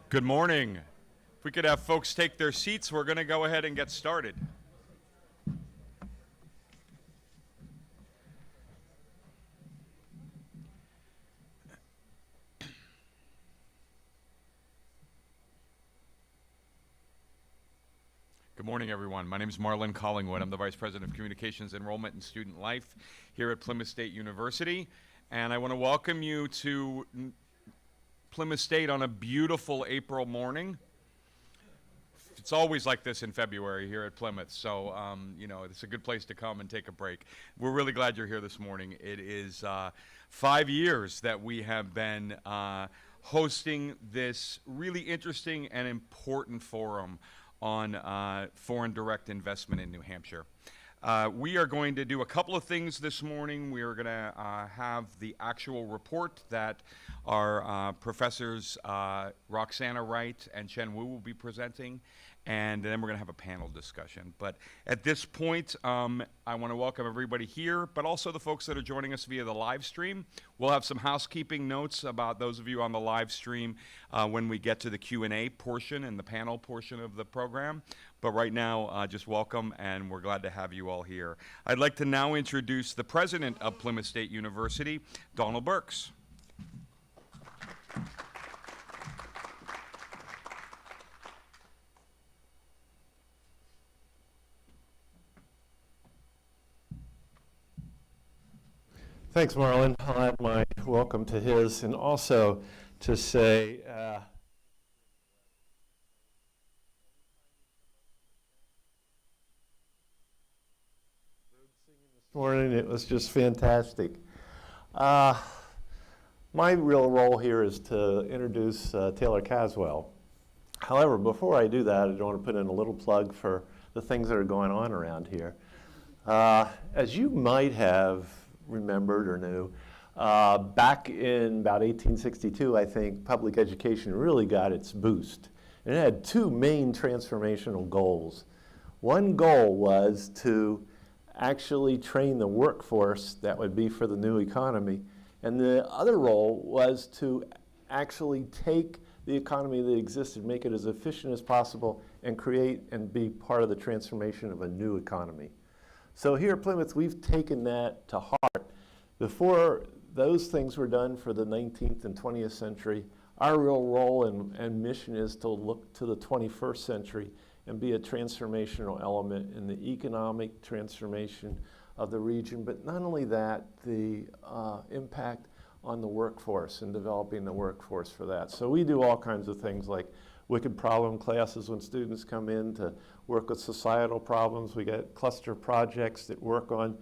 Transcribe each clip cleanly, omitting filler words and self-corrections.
Good morning. If we could have folks take their seats, we're going to go ahead and get started. Good morning, everyone. My name is Marlon Collingwood. I'm the Vice President of Communications, Enrollment, and Student Life here at Plymouth State University. And I want to welcome you to Plymouth State on a beautiful April morning. It's always like this in February here at Plymouth, so it's a good place to come and take a break. We're really glad you're here this morning. It is 5 years that we have been hosting this really interesting and important forum on foreign direct investment in New Hampshire. We are going to do a couple of things this morning. We are going to have the actual report that our professors Roxana Wright and Chen Wu will be presenting, and then we're going to have a panel discussion. But at this point, I want to welcome everybody here, but also the folks that are joining us via the live stream. We'll have some housekeeping notes about those of you on the live stream when we get to the Q&A portion and the panel portion of the program. But right now, just welcome, and we're glad to have you all here. I'd like to now introduce the president of Plymouth State University, Donald Burks. Thanks, Marlon. I'll add my welcome to his, and also to say this morning, it was just fantastic. My real role here is to introduce Taylor Caswell. However, before I do that, I want to put in a little plug for the things that are going on around here. As you might have remembered or knew, back in about 1862, I think, public education really got its boost. And it had two main transformational goals. One goal was to actually train the workforce that would be for the new economy. And the other role was to actually take the economy that existed, make it as efficient as possible, and create and be part of the transformation of a new economy. So here at Plymouth, we've taken that to heart. Before those things were done for the 19th and 20th century, our real role and mission is to look to the 21st century and be a transformational element in the economic transformation of the region. But not only that, the impact on the workforce and developing the workforce for that. So we do all kinds of things like wicked problem classes when students come in to work with societal problems. We get cluster projects that work on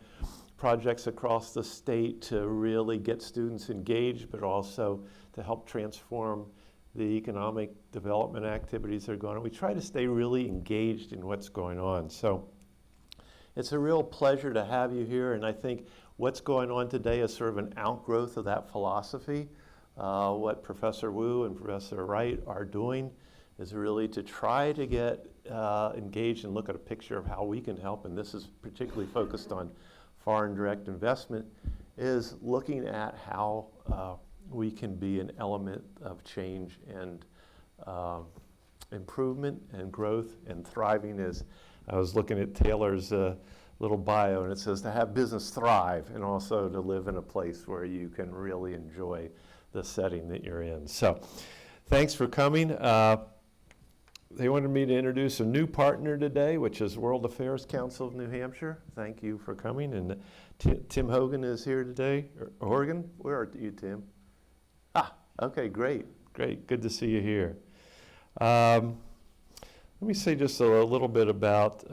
projects across the state to really get students engaged, but also to help transform the economic development activities that are going on. We try to stay really engaged in what's going on. So it's a real pleasure to have you here, and I think what's going on today is sort of an outgrowth of that philosophy. What Professor Wu and Professor Wright are doing is really to try to get engaged and look at a picture of how we can help, and this is particularly focused on foreign direct investment, is looking at how we can be an element of change and improvement and growth and thriving. As I was looking at Taylor's little bio, and it says to have business thrive and also to live in a place where you can really enjoy the setting that you're in. So thanks for coming. They wanted me to introduce a new partner today, which is World Affairs Council of New Hampshire. Thank you for coming. And Tim Hogan is here today. Horgan, where are you, Tim? Okay, great. Good to see you here. Let me say just a little bit about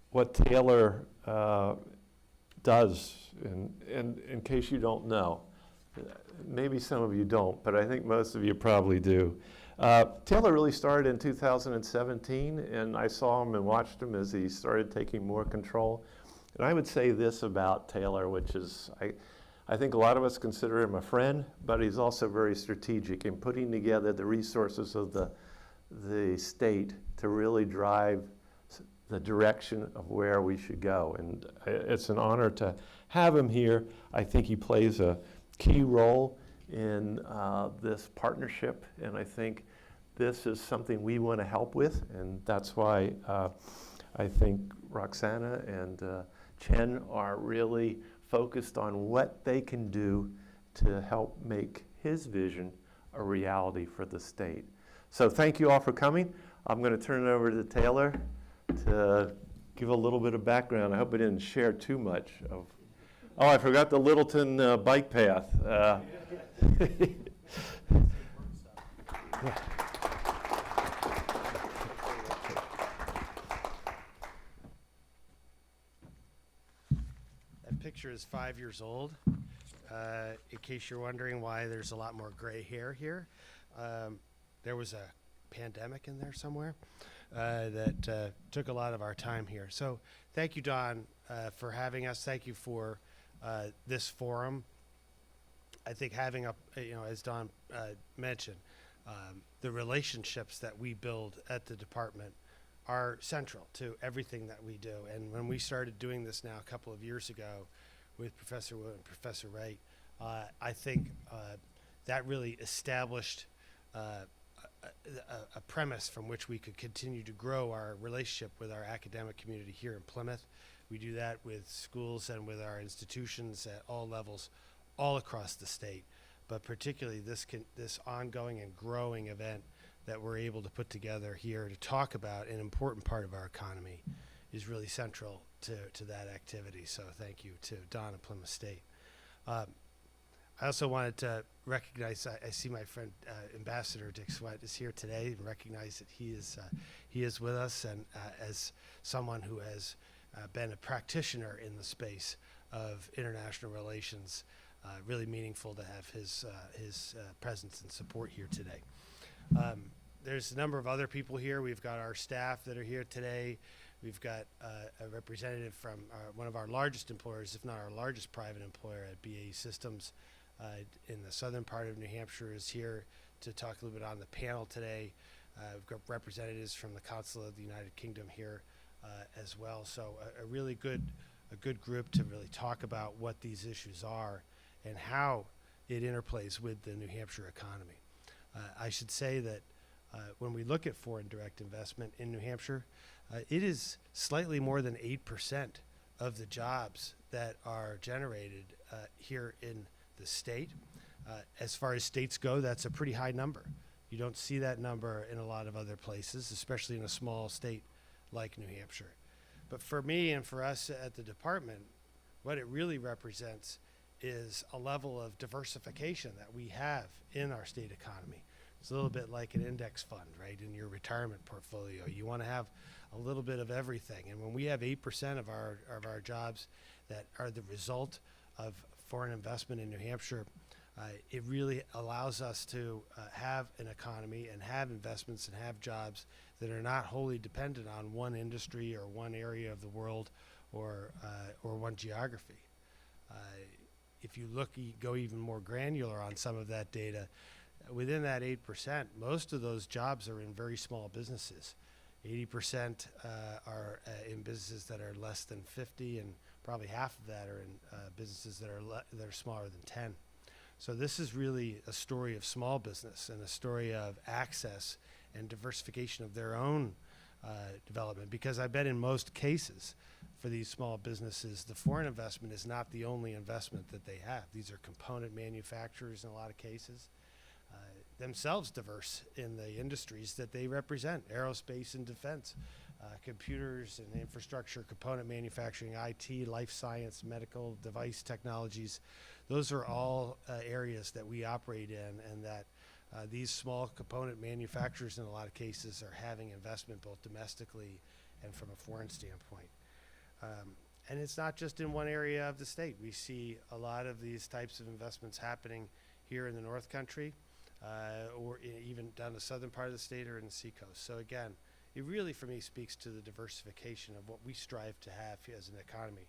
what Taylor does, and in case you don't know. Maybe some of you don't, but I think most of you probably do. Taylor really started in 2017, and I saw him and watched him as he started taking more control. And I would say this about Taylor, which is, I think a lot of us consider him a friend, but he's also very strategic in putting together the resources of the state to really drive the direction of where we should go. And it's an honor to have him here. I think he plays a key role in this partnership, and I think this is something we want to help with, and that's why I think Roxana and Chen are really focused on what they can do to help make his vision a reality for the state. So thank you all for coming. I'm going to turn it over to Taylor to give a little bit of background. I hope I didn't share too much of. Oh, I forgot the Littleton bike path. Yeah. That picture is 5 years old. In case you're wondering why there's a lot more gray hair here, there was a pandemic in there somewhere that took a lot of our time here. So thank you, Don, for having us. Thank you for this forum. I think having as Don mentioned, the relationships that we build at the department are central to everything that we do. And when we started doing this now a couple of years ago with Professor Wu and Professor Wright, I think that really established a premise from which we could continue to grow our relationship with our academic community here in Plymouth. We do that with schools and with our institutions at all levels, all across the state. But particularly this ongoing and growing event that we're able to put together here to talk about an important part of our economy is really central to that activity. So thank you to Don at Plymouth State. I also wanted to recognize, I see my friend Ambassador Dick Sweat is here today, and recognize that he is with us, and as someone who has been a practitioner in the space of international relations, really meaningful to have his presence and support here today. There's a number of other people here. We've got our staff that are here today. We've got a representative from one of our largest employers, if not our largest private employer at BAE Systems in the southern part of New Hampshire, is here to talk a little bit on the panel today. We've got representatives from the Consulate of the United Kingdom here as well. So a really good group to really talk about what these issues are and how it interplays with the New Hampshire economy. I should say that when we look at foreign direct investment in New Hampshire, it is slightly more than 8% of the jobs that are generated here in the state. As far as states go, that's a pretty high number. You don't see that number in a lot of other places, especially in a small state like New Hampshire. But for me and for us at the department, what it really represents is a level of diversification that we have in our state economy. It's a little bit like an index fund, right? In your retirement portfolio, you want to have a little bit of everything. And when we have 8% of our jobs that are the result of foreign investment in New Hampshire, it really allows us to have an economy and have investments and have jobs that are not wholly dependent on one industry or one area of the world or one geography. If you go even more granular on some of that data, within that 8%, most of those jobs are in very small businesses. 80% are in businesses that are less than 50, and probably half of that are in businesses that are smaller than 10. So this is really a story of small business and a story of access and diversification of their own development, because I bet in most cases for these small businesses, the foreign investment is not the only investment that they have. These are component manufacturers in a lot of cases, themselves diverse in the industries that they represent: aerospace and defense, computers and infrastructure, component manufacturing, IT, life science, medical device technologies. Those are all areas that we operate in, and that these small component manufacturers in a lot of cases are having investment both domestically and from a foreign standpoint. And it's not just in one area of the state. We see a lot of these types of investments happening here in the North Country, or even down the southern part of the state or in the seacoast. So again, it really, for me, speaks to the diversification of what we strive to have as an economy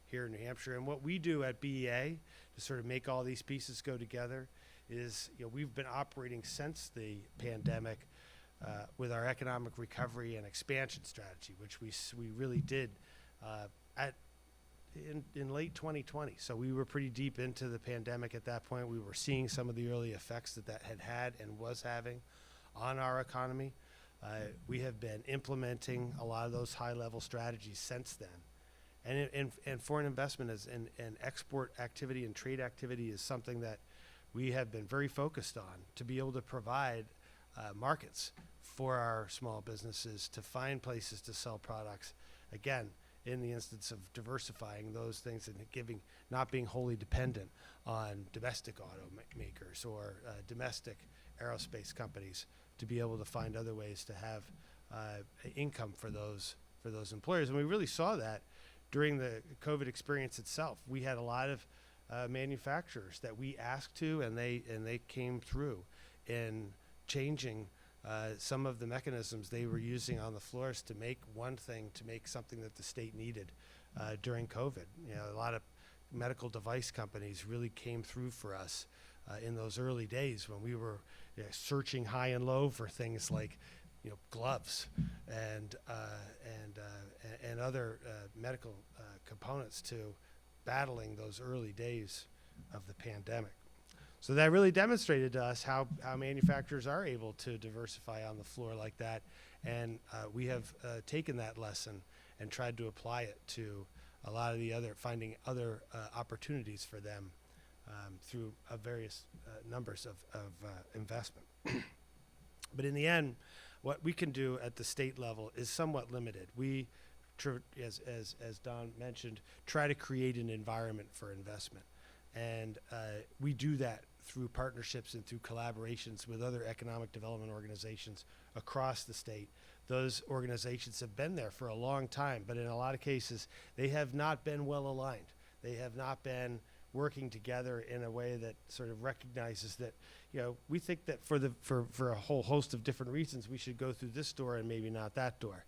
here in New Hampshire. And what we do at BEA to sort of make all these pieces go together is, we've been operating since the pandemic with our economic recovery and expansion strategy, which we really did in late 2020. So we were pretty deep into the pandemic at that point. We were seeing some of the early effects that had and was having on our economy. We have been implementing a lot of those high-level strategies since then. And foreign investment and export activity and trade activity is something that we have been very focused on to be able to provide markets for our small businesses to find places to sell products. Again, in the instance of diversifying those things and not being wholly dependent on domestic automakers or domestic aerospace companies, to be able to find other ways to have income for those employers. And we really saw that during the COVID experience itself. We had a lot of manufacturers that we asked to, and they came through in changing some of the mechanisms they were using on the floors to make one thing, to make something that the state needed during COVID. You know, a lot of medical device companies really came through for us in those early days when we were searching high and low for things like, you know, gloves and other medical components to battling those early days of the pandemic. So that really demonstrated to us how manufacturers are able to diversify on the floor like that. And we have taken that lesson and tried to apply it to a lot of finding other opportunities for them through various numbers of investment. But in the end, what we can do at the state level is somewhat limited. We, as Don mentioned, try to create an environment for investment. And we do that through partnerships and through collaborations with other economic development organizations across the state. Those organizations have been there for a long time, but in a lot of cases, they have not been well aligned. They have not been working together in a way that sort of recognizes that, you know, we think that for a whole host of different reasons, we should go through this door and maybe not that door,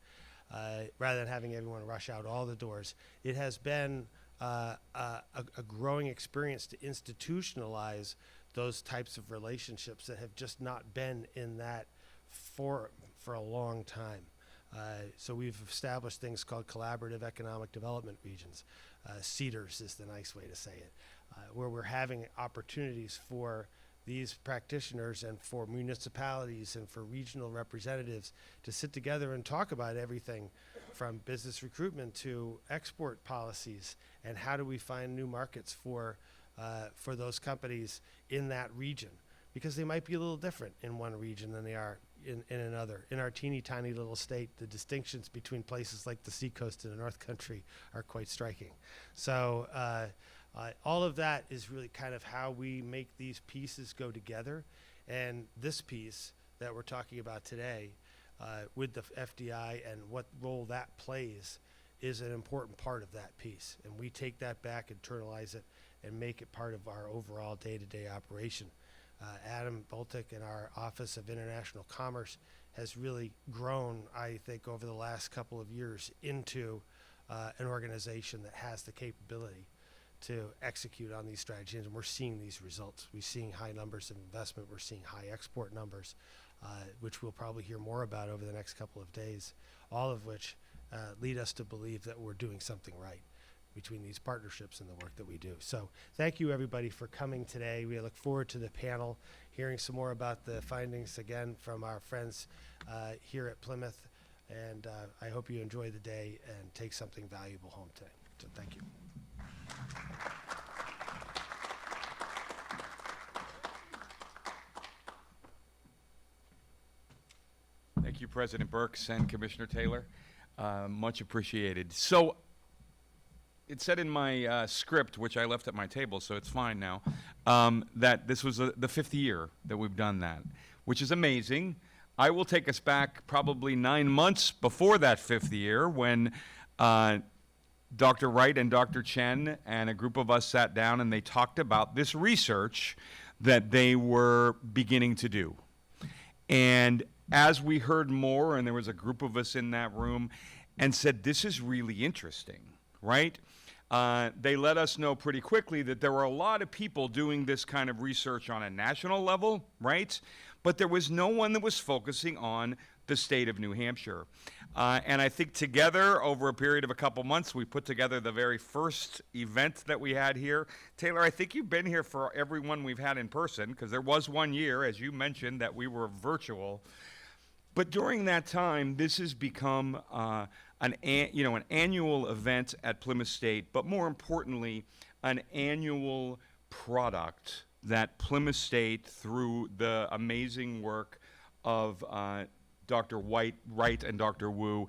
rather than having everyone rush out all the doors. It has been a growing experience to institutionalize those types of relationships that have just not been in that forum for a long time. So we've established things called collaborative economic development regions. CEDARs is the nice way to say it, where we're having opportunities for these practitioners and for municipalities and for regional representatives to sit together and talk about everything from business recruitment to export policies and how do we find new markets for those companies in that region, because they might be a little different in one region than they are in another. In our teeny tiny little state, the distinctions between places like the Seacoast and the North Country are quite striking. So all of that is really kind of how we make these pieces go together. And this piece that we're talking about today with the FDI and what role that plays is an important part of that piece. And we take that back, internalize it, and make it part of our overall day-to-day operation. Adam Boltic in our Office of International Commerce has really grown, I think, over the last couple of years into an organization that has the capability to execute on these strategies, and we're seeing these results. We're seeing high numbers of investment. We're seeing high export numbers, which we'll probably hear more about over the next couple of days, all of which lead us to believe that we're doing something right between these partnerships and the work that we do. So thank you, everybody, for coming today. We look forward to the panel, hearing some more about the findings, again, from our friends here at Plymouth. And I hope you enjoy the day and take something valuable home today. So thank you. Thank you, President Burks and Commissioner Taylor. Much appreciated. So it said in my script, which I left at my table, so it's fine now, that this was the fifth year that we've done that, which is amazing. I will take us back probably 9 months before that fifth year when Dr. Wright and Dr. Chen and a group of us sat down and they talked about this research that they were beginning to do. And as we heard more, and there was a group of us in that room, and said, this is really interesting, right? They let us know pretty quickly that there were a lot of people doing this kind of research on a national level, right? But there was no one that was focusing on the state of New Hampshire. And I think together, over a period of a couple months, we put together the very first event that we had here. Taylor, I think you've been here for every one we've had in person, because there was one year, as you mentioned, that we were virtual. But during that time, this has become an annual event at Plymouth State, but more importantly, an annual product that Plymouth State, through the amazing work of Dr. Wright and Dr. Wu,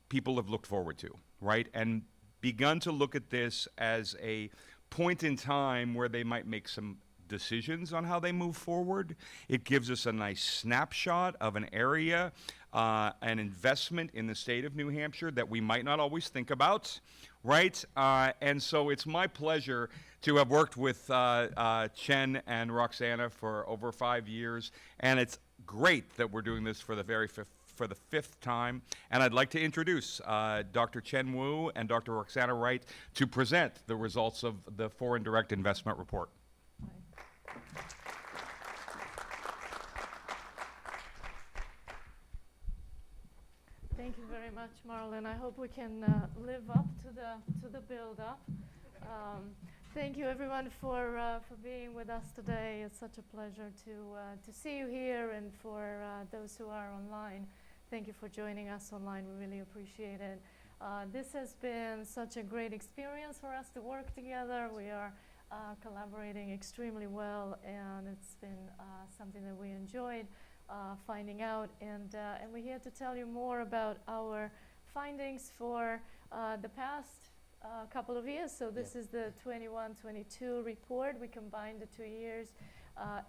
people have looked forward to, right? And begun to look at this as a point in time where they might make some decisions on how they move forward. It gives us a nice snapshot of an area, an investment in the state of New Hampshire that we might not always think about, right? And so it's my pleasure to have worked with Chen and Roxana for over 5 years, and it's great that we're doing this for the fifth time. And I'd like to introduce Dr. Chen Wu and Dr. Roxana Wright to present the results of the Foreign Direct Investment Report. Thank you very much, Marlon. I hope we can live up to the build-up. Thank you, everyone, for being with us today. It's such a pleasure to see you here, and for those who are online, thank you for joining us online. We really appreciate it. This has been such a great experience for us to work together. We are collaborating extremely well, and it's been something that we enjoyed finding out, and we're here to tell you more about our findings for the past couple of years. So this is the 21-22 report. We combined the 2 years,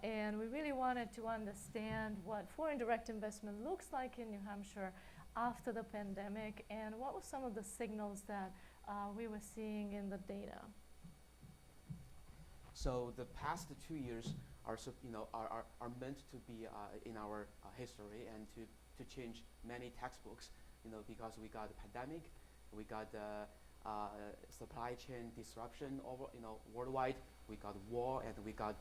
and we really wanted to understand what foreign direct investment looks like in New Hampshire after the pandemic, and what were some of the signals that we were seeing in the data. So the past 2 years are meant to be in our history, and to change many textbooks, because we got the pandemic, we got the supply chain disruption over worldwide, we got war, and we got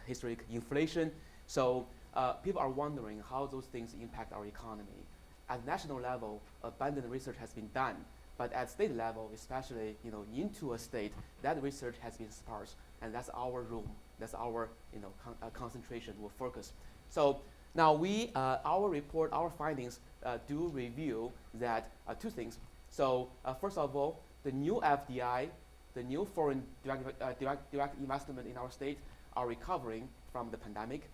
historic inflation. So people are wondering how those things impact our economy. At national level, abundant research has been done, but at state level, especially into a state, that research has been sparse, and that's our room. That's our concentration will focus. So now our report, our findings do review that two things. So first of all, the new FDI, the new foreign direct investment in our state are recovering from the pandemic.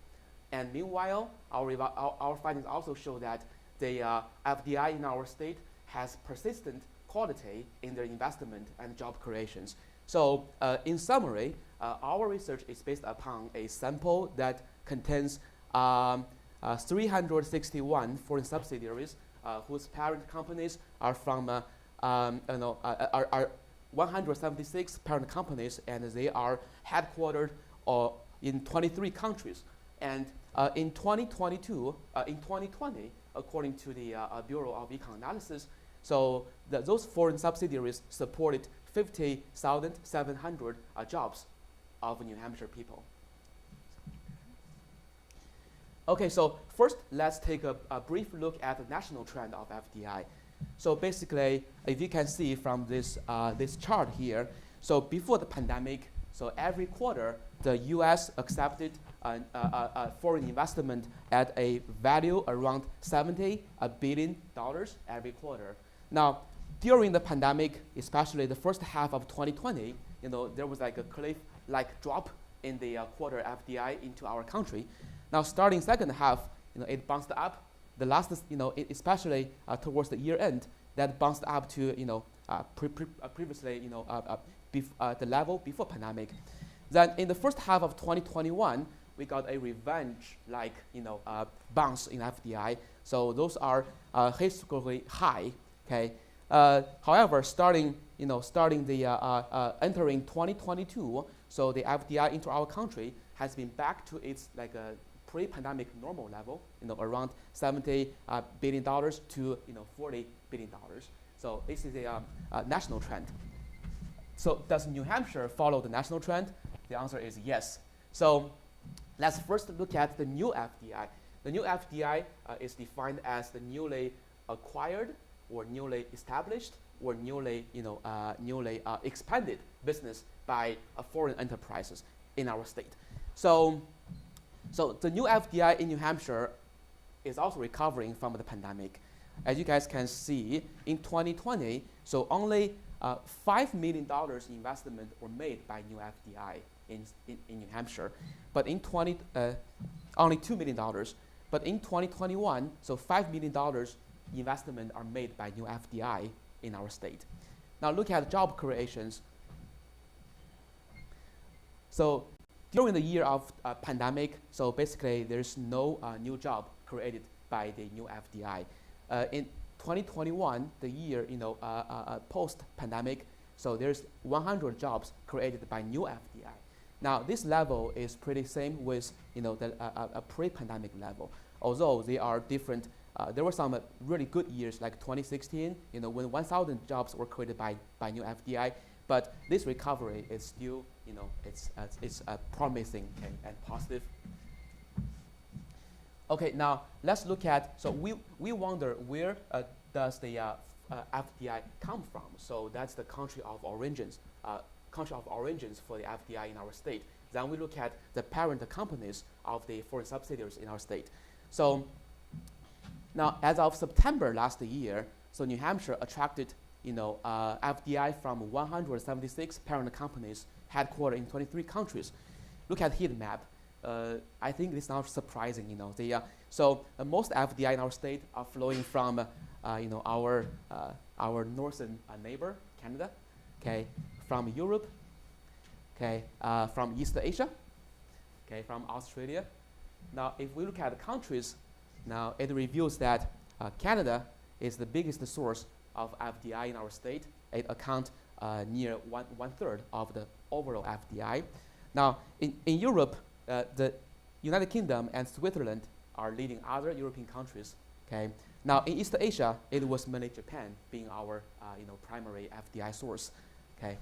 And meanwhile, our findings also show that the FDI in our state has persistent quality in their investment and job creations. So in summary, our research is based upon a sample that contains 361 foreign subsidiaries whose parent companies are from are 176 parent companies, and they are headquartered in 23 countries. And in 2020, according to the Bureau of Econ Analysis, so those foreign subsidiaries supported 50,700 jobs of New Hampshire people. Okay, so first let's take a brief look at the national trend of FDI. So basically, if you can see from this chart here, so before the pandemic, so every quarter, the U.S. accepted foreign investment at a value around $70 billion every quarter. Now, during the pandemic, especially the first half of 2020, there was like a cliff-like drop in the quarter FDI into our country. Now, starting second half, it bounced up. The last, especially towards the year end, that bounced up to, previously, the level before pandemic. Then in the first half of 2021, we got a revenge-like, bounce in FDI. So those are historically high. Okay. However, entering 2022, so the FDI into our country has been back to its pre-pandemic normal level, around $70 billion to $40 billion. So this is a national trend. So does New Hampshire follow the national trend? The answer is yes. So let's first look at the new FDI. The new FDI is defined as the newly acquired or newly established or newly expanded business by foreign enterprises in our state. So the new FDI in New Hampshire is also recovering from the pandemic. As you guys can see, in 2020, so only $5 million investment were made by new FDI in New Hampshire, but in only $2 million. But in 2021, so $5 million investment are made by new FDI in our state. Now look at job creations. So during the year of pandemic, so basically there's no new job created by the new FDI. In 2021, the year post-pandemic, so there's 100 jobs created by new FDI. Now this level is pretty same with a pre-pandemic level, although they are different. There were some really good years like 2016, when 1,000 jobs were created by new FDI. But this recovery is still, it's promising and positive. Okay, now let's look at, so we wonder where does the FDI come from? So that's the country of origins for the FDI in our state. Then we look at the parent companies of the foreign subsidiaries in our state. So now, as of September last year, so New Hampshire attracted, FDI from 176 parent companies headquartered in 23 countries. Look at heat map. I think it's not surprising, So most FDI in our state are flowing from, our northern neighbor, Canada, okay, from Europe, okay, from East Asia, okay, from Australia. Now, if we look at the countries, now it reveals that Canada is the biggest source of FDI in our state. It accounts near one third of the overall FDI. Now, in Europe, the United Kingdom and Switzerland are leading other European countries. Okay. Now, in East Asia, it was mainly Japan being our primary FDI source. Okay.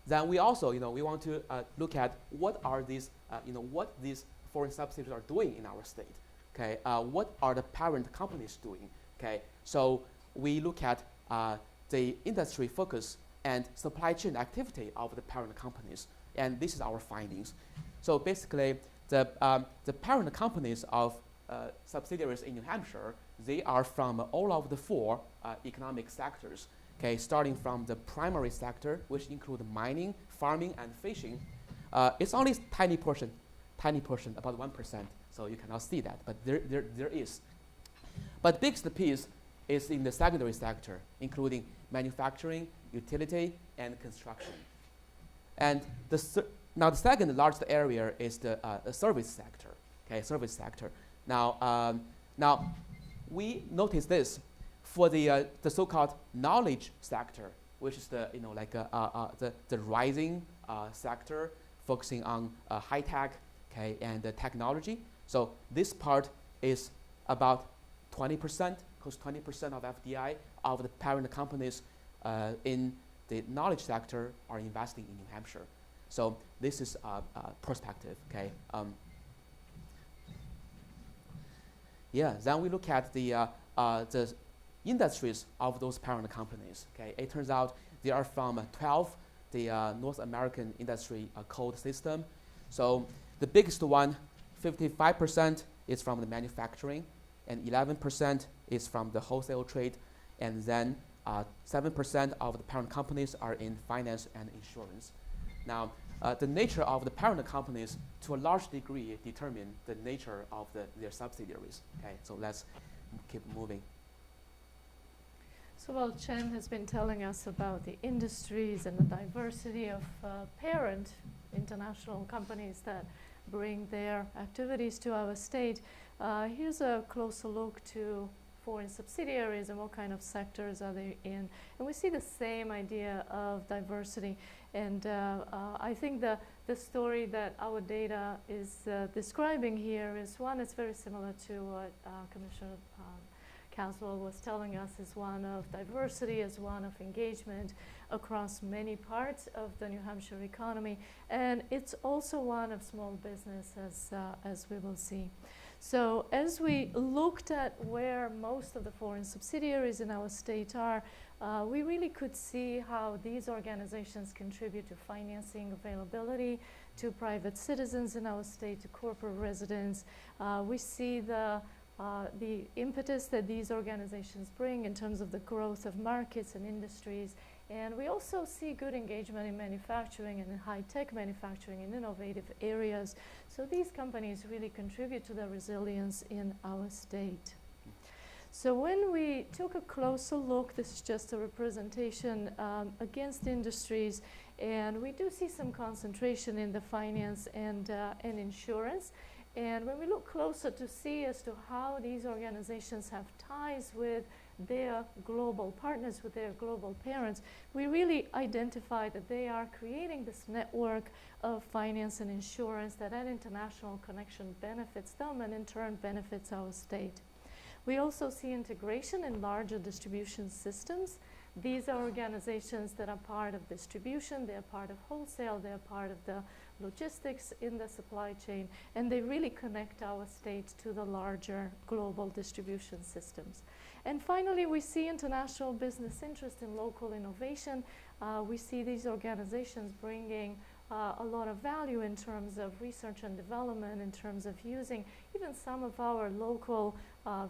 Then we also, we want to look at what are these, what these foreign subsidiaries are doing in our state. Okay, what are the parent companies doing? Okay, so we look at the industry focus and supply chain activity of the parent companies, and this is our findings. So basically, the parent companies of subsidiaries in New Hampshire, they are from all of the four economic sectors. Okay, starting from the primary sector, which include mining, farming, and fishing. It's only tiny portion, about 1%. So you cannot see that, but there is. But biggest piece is in the secondary sector, including manufacturing, utility, and construction. And now the second largest area is the service sector. Okay, service sector. Now, we notice this for the so-called knowledge sector, which is the the rising sector focusing on high tech, okay, and technology. So this part is about 20%, close to 20% of FDI of the parent companies in the knowledge sector are investing in New Hampshire. So this is perspective, okay. Then we look at the industries of those parent companies. Okay, it turns out they are from 12 the North American industry code system. So the biggest one, 55% is from the manufacturing, and 11% is from the wholesale trade, and then 7% of the parent companies are in finance and insurance. Now, the nature of the parent companies to a large degree determine the nature of their subsidiaries. Okay, so let's keep moving. So while Chen has been telling us about the industries and the diversity of parent international companies that bring their activities to our state, here's a closer look to foreign subsidiaries and what kind of sectors are they in. And we see the same idea of diversity. And I think the story that our data is describing here is one that's very similar to what Commissioner Caswell was telling us, is one of diversity, is one of engagement across many parts of the New Hampshire economy, and it's also one of small business, as we will see. So as we looked at where most of the foreign subsidiaries in our state are, we really could see how these organizations contribute to financing availability to private citizens in our state, to corporate residents. We see the impetus that these organizations bring in terms of the growth of markets and industries. And we also see good engagement in manufacturing and in high-tech manufacturing in innovative areas. So these companies really contribute to the resilience in our state. So when we took a closer look, this is just a representation against industries, and we do see some concentration in the finance and insurance. And when we look closer to see as to how these organizations have ties with their global partners, with their global parents, we really identify that they are creating this network of finance and insurance, that international connection benefits them and in turn benefits our state. We also see integration in larger distribution systems. These are organizations that are part of distribution, they're part of wholesale, they're part of the logistics in the supply chain, and they really connect our state to the larger global distribution systems. And finally, we see international business interest in local innovation. We see these organizations bringing a lot of value in terms of research and development, in terms of using even some of our local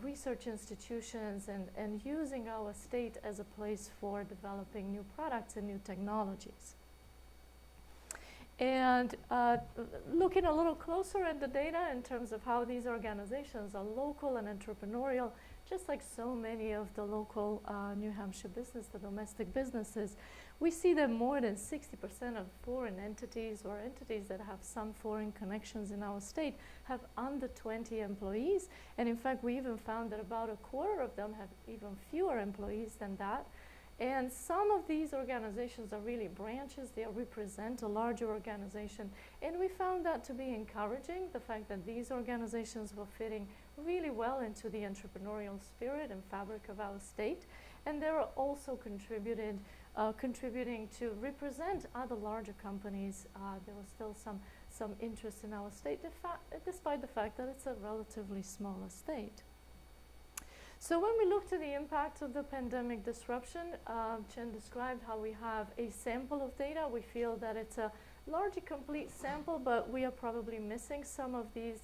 research institutions and using our state as a place for developing new products and new technologies. And looking a little closer at the data in terms of how these organizations are local and entrepreneurial, just like so many of the local New Hampshire business, the domestic businesses, we see that more than 60% of foreign entities or entities that have some foreign connections in our state have under 20 employees. And in fact, we even found that about a quarter of them have even fewer employees than that. And some of these organizations are really branches. They represent a larger organization. And we found that to be encouraging, the fact that these organizations were fitting really well into the entrepreneurial spirit and fabric of our state. And they were also contributing to represent other larger companies. There was still some interest in our state, despite the fact that it's a relatively smaller state. So when we looked at the impact of the pandemic disruption, Chen described how we have a sample of data. We feel that it's a largely complete sample, but we are probably missing some of these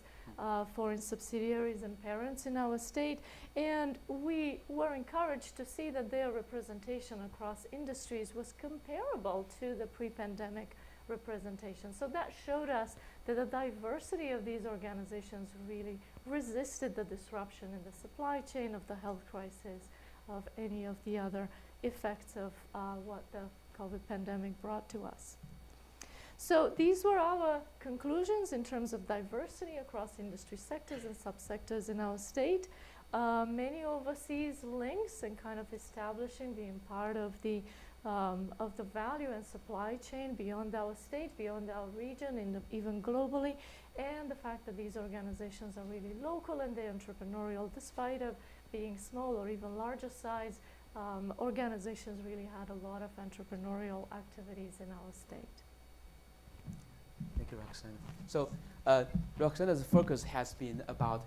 foreign subsidiaries and parents in our state. And we were encouraged to see that their representation across industries was comparable to the pre-pandemic representation. So that showed us that the diversity of these organizations really resisted the disruption in the supply chain, of the health crisis, of any of the other effects of what the COVID pandemic brought to us. So these were our conclusions in terms of diversity across industry sectors and subsectors in our state. Many overseas links and kind of establishing, being part of the value and supply chain beyond our state, beyond our region, even globally, and the fact that these organizations are really local and they're entrepreneurial, despite of being small or even larger size. Organizations really had a lot of entrepreneurial activities in our state. Thank you, Roxanne. So Roxanne's focus has been about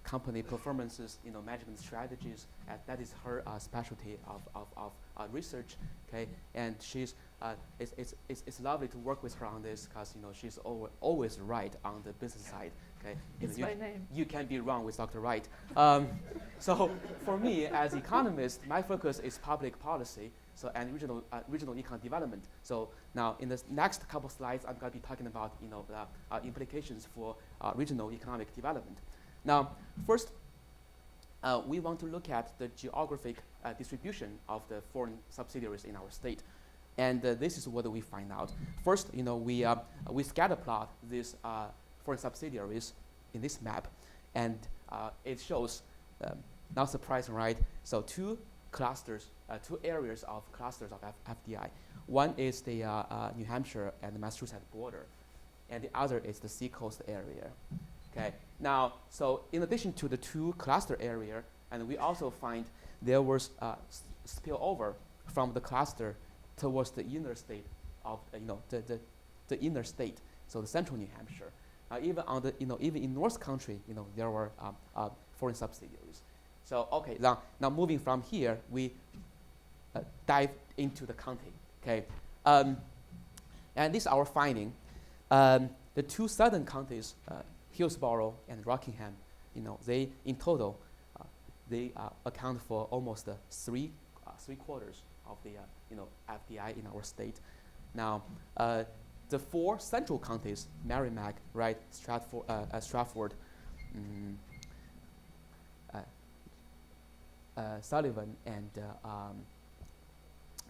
company performances, management strategies. That is her specialty of research. Okay, and she's it's lovely to work with her on this because she's always right on the business side. Okay, It's my name. You can't be wrong with Dr. Wright. So for me, as economist, my focus is public policy. So and regional economic development. So now in the next couple slides, I'm going to be talking about the implications for regional economic development. Now, first, we want to look at the geographic distribution of the foreign subsidiaries in our state, and this is what we find out. First, we scatter plot these foreign subsidiaries in this map, and it shows, not surprising, right? So two areas of clusters of FDI. One is the New Hampshire and the Massachusetts border, and the other is the seacoast area. Okay. Now, so in addition to the two cluster area, And we also find there was spillover from the cluster towards the inner state of the inner state, so the central New Hampshire. Even on the even in North Country, there were foreign subsidiaries. So okay, now moving from here, we dive into the county. Okay, and this is our finding. The two southern counties, Hillsborough and Rockingham, they in total they account for almost three quarters of the FDI in our state. Now, the four central counties, Merrimack, right, Stratford, Sullivan, and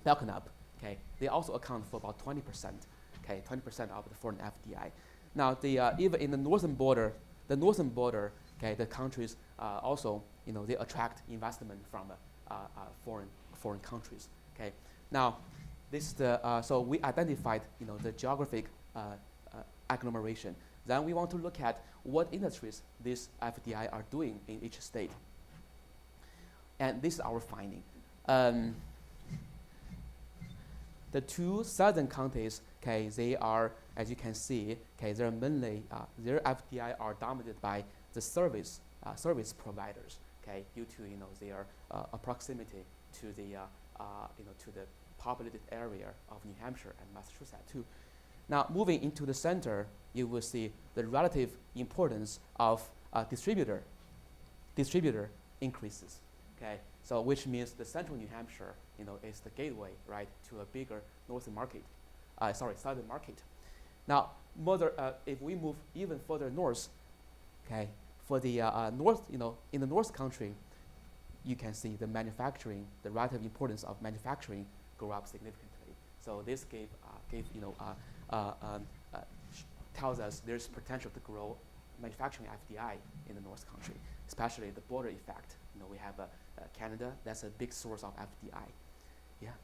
Belknap, okay, they also account for about 20%, okay, 20% of the foreign FDI. Now, even in the northern border, okay, the countries also, they attract investment from foreign countries, okay. Now, this so we identified, the geographic agglomeration. Then we want to look at what industries these FDI are doing in each state. And this is our finding. The two southern counties, okay, they are, as you can see, okay, they're mainly, their FDI are dominated by the service providers, okay, due to, their proximity to the, to the populated area of New Hampshire and Massachusetts too. Now, moving into the center, you will see the relative importance of distributor increases. Okay, so which means the central New Hampshire, is the gateway, right, to a bigger southern market. Now, if we move even further north, okay, for the north, in the North Country, you can see the relative importance of manufacturing grow up significantly. So this tells us there's potential to grow manufacturing FDI in the North Country, especially the border effect. We have Canada, that's a big source of FDI. Yeah,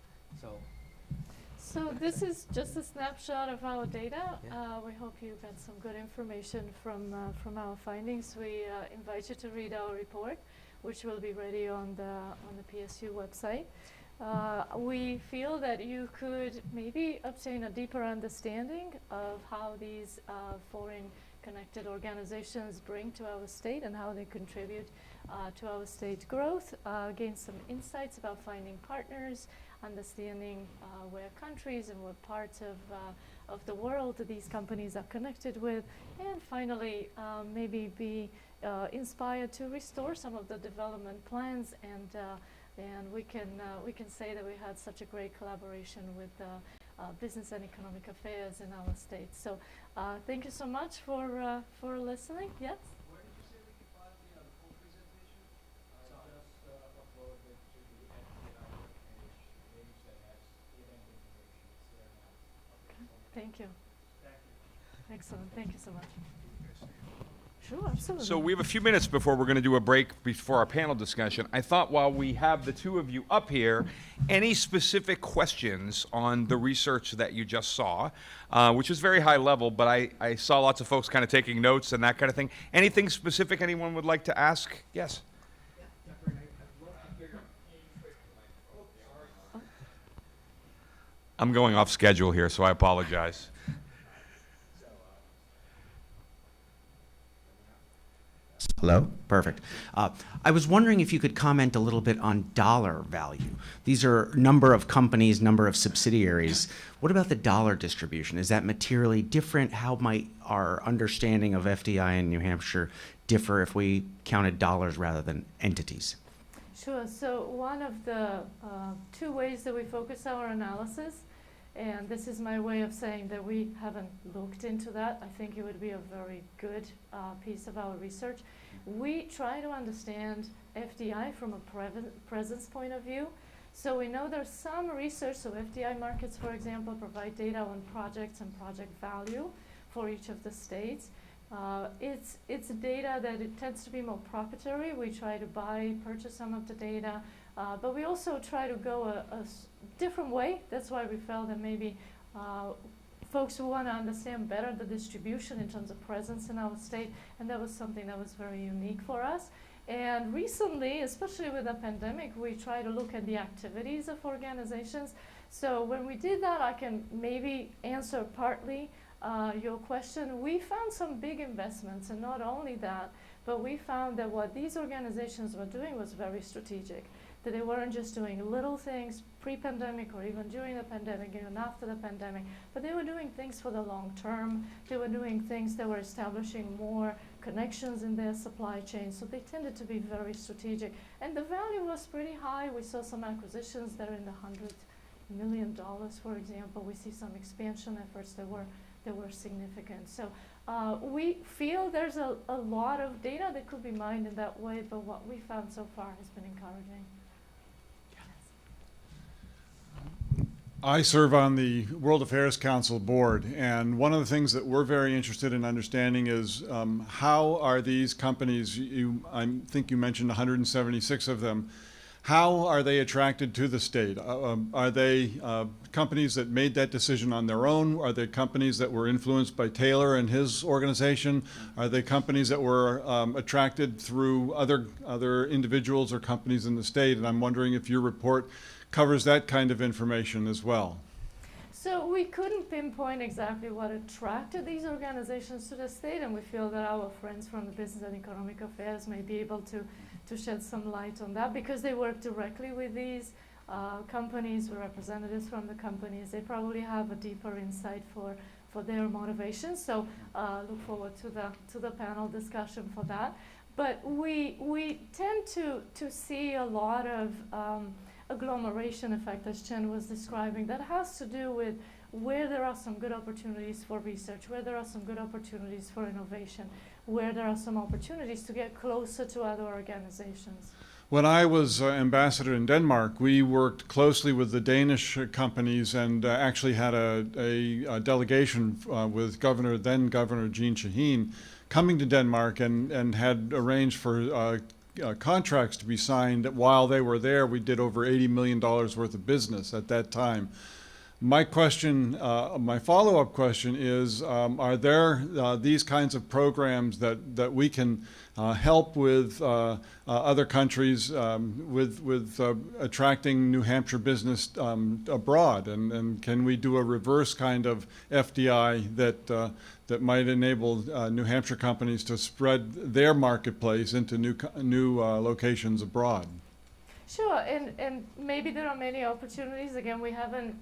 So this is just a snapshot of our data. Yeah. We hope you got some good information from our findings. We invite you to read our report, which will be ready on the PSU website. We feel that you could maybe obtain a deeper understanding of how these foreign connected organizations bring to our state and how they contribute to our state growth, gain some insights about finding partners, understanding where countries and what parts of the world these companies are connected with, and finally maybe be inspired to restore some of the development plans, and we can say that we had such a great collaboration with Business and Economic Affairs in our state. So thank you so much for listening. Yes? Where did you say we could find the full presentation? Just upload it to the FDI page that has the event information. It's there now. Okay. Thank you. Thank you. Excellent. Thank you so much. Sure, absolutely. So we have a few minutes before we're going to do a break before our panel discussion. I thought while we have the two of you up here, any specific questions on the research that you just saw, which is very high level, but I saw lots of folks kind of taking notes and that kind of thing. Anything specific anyone would like to ask? Yes? I'm going off schedule here, so I apologize. Hello? Perfect. I was wondering if you could comment a little bit on dollar value. These are number of companies, number of subsidiaries. What about the dollar distribution? Is that materially different? How might our understanding of FDI in New Hampshire differ if we counted dollars rather than entities? Sure. So one of the two ways that we focus our analysis, and this is my way of saying that we haven't looked into that. I think it would be a very good piece of our research. We try to understand FDI from a presence point of view. So we know there's some research, so FDI markets, for example, provide data on projects and project value for each of the states. It's data that it tends to be more proprietary. We try to purchase some of the data, but we also try to go a different way. That's why we felt that maybe folks who want to understand better the distribution in terms of presence in our state, and that was something that was very unique for us. And recently, especially with the pandemic, we try to look at the activities of organizations. So when we did that, I can maybe answer partly your question. We found some big investments, and not only that, but we found that what these organizations were doing was very strategic, that they weren't just doing little things pre-pandemic or even during the pandemic, even after the pandemic, but they were doing things for the long term. They were doing things that were establishing more connections in their supply chain, so they tended to be very strategic. And the value was pretty high. We saw some acquisitions that are in the $100 million, for example. We see some expansion efforts that were significant. So we feel there's a lot of data that could be mined in that way, but what we found so far has been encouraging. I serve on the World Affairs Council board, and one of the things that we're very interested in understanding is how are these companies, I think you mentioned 176 of them, how are they attracted to the state? Are they companies that made that decision on their own? Are they companies that were influenced by Taylor and his organization? Are they companies that were attracted through other individuals or companies in the state? And I'm wondering if your report covers that kind of information as well. So we couldn't pinpoint exactly what attracted these organizations to the state, and we feel that our friends from the Business and Economic Affairs may be able to shed some light on that, because they work directly with these companies, with representatives from the companies. They probably have a deeper insight for their motivations. So look forward to the panel discussion for that. But we tend to see a lot of agglomeration effect, as Chen was describing, that has to do with where there are some good opportunities for research, where there are some good opportunities for innovation, where there are some opportunities to get closer to other organizations. When I was ambassador in Denmark, we worked closely with the Danish companies and actually had a delegation with then Governor Jean Shaheen coming to Denmark and had arranged for contracts to be signed. While they were there, we did over $80 million worth of business at that time. My question, my follow-up question is, are there these kinds of programs that we can help with other countries with attracting New Hampshire business abroad? And can we do a reverse kind of FDI that might enable New Hampshire companies to spread their marketplace into new locations abroad? Sure, and maybe there are many opportunities. Again, we haven't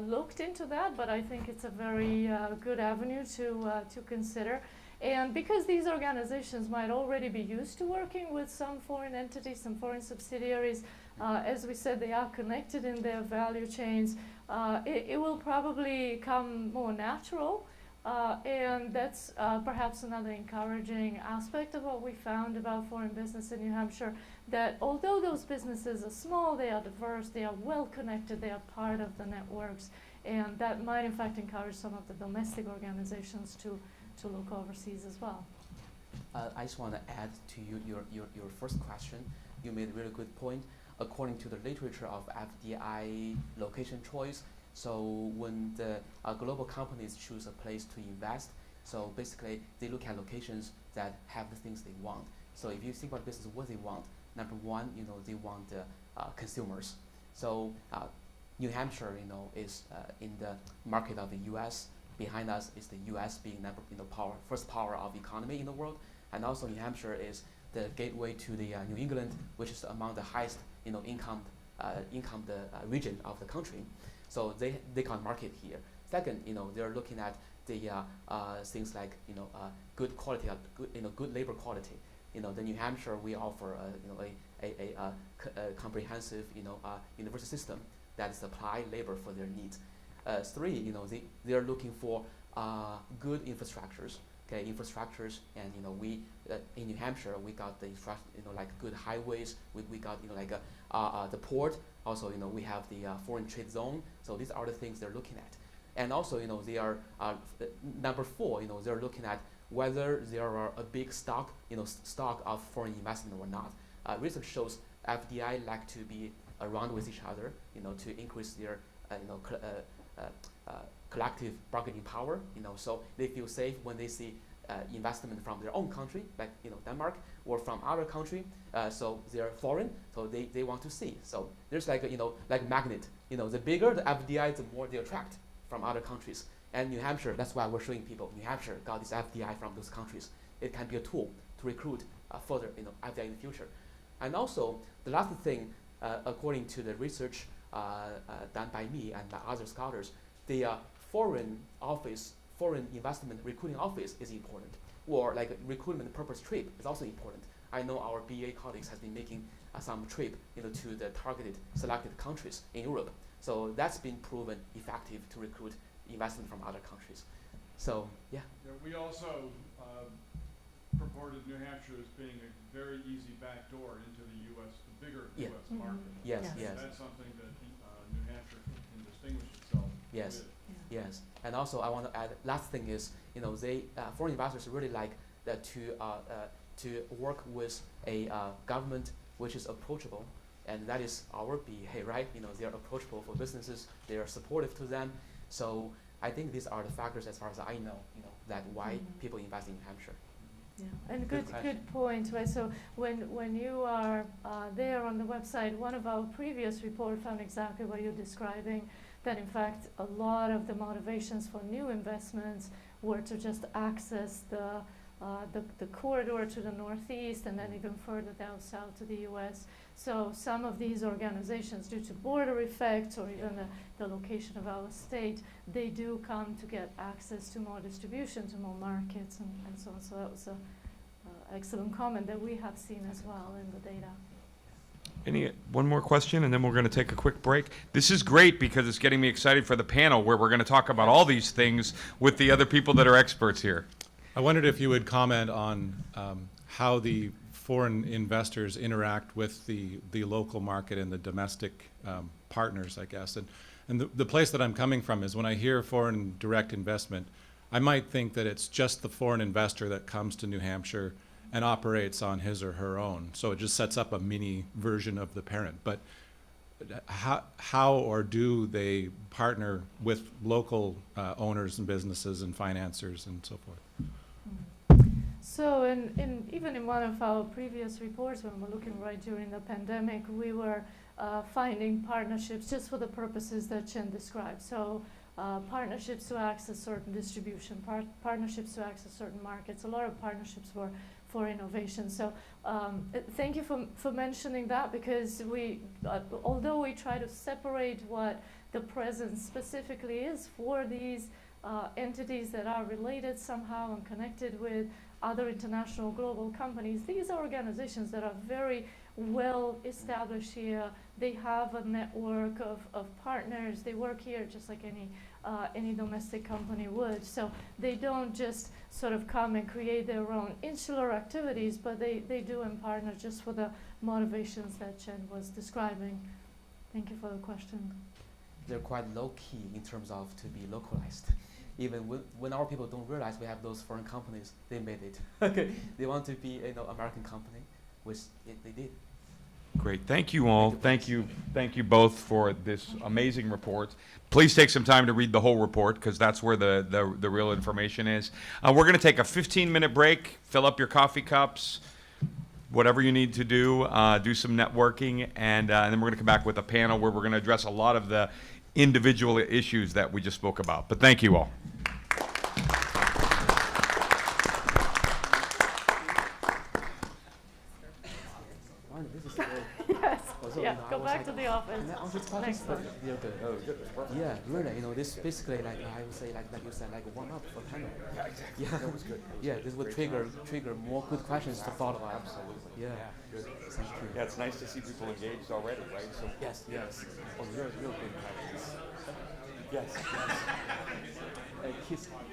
looked into that, but I think it's a very good avenue to consider. And because these organizations might already be used to working with some foreign entities, some foreign subsidiaries, as we said, they are connected in their value chains. It will probably come more natural. And that's perhaps another encouraging aspect of what we found about foreign business in New Hampshire, that although those businesses are small, they are diverse, they are well connected, they are part of the networks, and that might in fact encourage some of the domestic organizations to look overseas as well. I just want to add to your first question. You made a really good point. According to the literature of FDI location choice, so when the global companies choose a place to invest, so basically they look at locations that have the things they want. So if you think about business, what they want, number one, they want consumers. So New Hampshire, is in the market of the U.S. Behind us is the U.S. being first power of economy in the world, and also New Hampshire is the gateway to the New England, which is among the highest income region of the country. So they can market here. Second, they're looking at the things like good quality, good labor quality. The New Hampshire, we offer a comprehensive university system that supply labor for their needs. Three, they are looking for good infrastructures. Okay, infrastructures, and we in New Hampshire we got the like good highways. We got the port. Also, we have the foreign trade zone. So these are the things they're looking at. And also, they are number four. They're looking at whether there are a big stock of foreign investment or not. Research shows FDI like to be around with each other, to increase their collective bargaining power. So they feel safe when they see investment from their own country, like Denmark, or from other country. So they're foreign, so they want to see. So there's like like magnet. The bigger the FDI, the more they attract from other countries. And New Hampshire, that's why we're showing people New Hampshire got this FDI from those countries. It can be a tool to recruit further FDI in the future. And also the last thing, according to the research done by me and by other scholars, the foreign investment recruiting office is important, or like a recruitment purpose trip is also important. I know our BA colleagues has been making some trip to the targeted selected countries in Europe. So that's been proven effective to recruit investment from other countries. So yeah. We also purported New Hampshire as being a very easy backdoor into the U.S., the bigger Yeah. U.S. market. Yes, Yes. yes. That's something that New Hampshire can distinguish itself Yes. with. Yes, and also I want to add. Last thing is, they foreign investors really like that to work with a government which is approachable, and that is our BA, right? They are approachable for businesses. They are supportive to them. So I think these are the factors, as far as I know, that why people invest in New Hampshire. Yeah, and Good good point, right? So when you are there on the website, one of our previous report found exactly what you're describing, that in fact a lot of the motivations for new investments were to just access the corridor to the northeast and then even further down south to the US. So some of these organizations, due to border effects or even the location of our state, they do come to get access to more distribution, to more markets and so on. So that was an excellent comment that we have seen as well in the data. One more question, and then we're going to take a quick break. This is great because it's getting me excited for the panel where we're going to talk about all these things with the other people that are experts here. I wondered if you would comment on how the foreign investors interact with the local market and the domestic partners, I guess. And the place that I'm coming from is when I hear foreign direct investment, I might think that it's just the foreign investor that comes to New Hampshire and operates on his or her own. So it just sets up a mini version of the parent. But how or do they partner with local owners and businesses and financiers and so forth? So even in one of our previous reports, when we're looking right during the pandemic, we were finding partnerships just for the purposes that Chen described. So partnerships to access certain distribution, partnerships to access certain markets, a lot of partnerships for innovation. So thank you for mentioning that, because although we try to separate what the presence specifically is for these entities that are related somehow and connected with other international global companies, these are organizations that are very well established here. They have a network of partners. They work here just like any domestic company would. So they don't just sort of come and create their own insular activities, but they do and partner just for the motivations that Chen was describing. Thank you for the question. They're quite low-key in terms of to be localized. Even when our people don't realize we have those foreign companies, they made it. Okay, they want to be American company, which they did. Great. Thank you all. Thank you both for this amazing report. Please take some time to read the whole report, because that's where the real information is. We're going to take a 15-minute break, fill up your coffee cups, whatever you need to do some networking, and then we're going to come back with a panel where we're going to address a lot of the individual issues that we just spoke about. But thank you all. Yes. Yeah. Go back to the office. Next time. Yeah, really. This basically, like I would say, like you said, like warm up for panel. Yeah, that was good. Yeah, this would trigger more good questions to follow up. Absolutely. Yeah. Good. Thank you. Yeah, it's nice to see people engaged already, right? So Yes. Oh, real good questions. yes.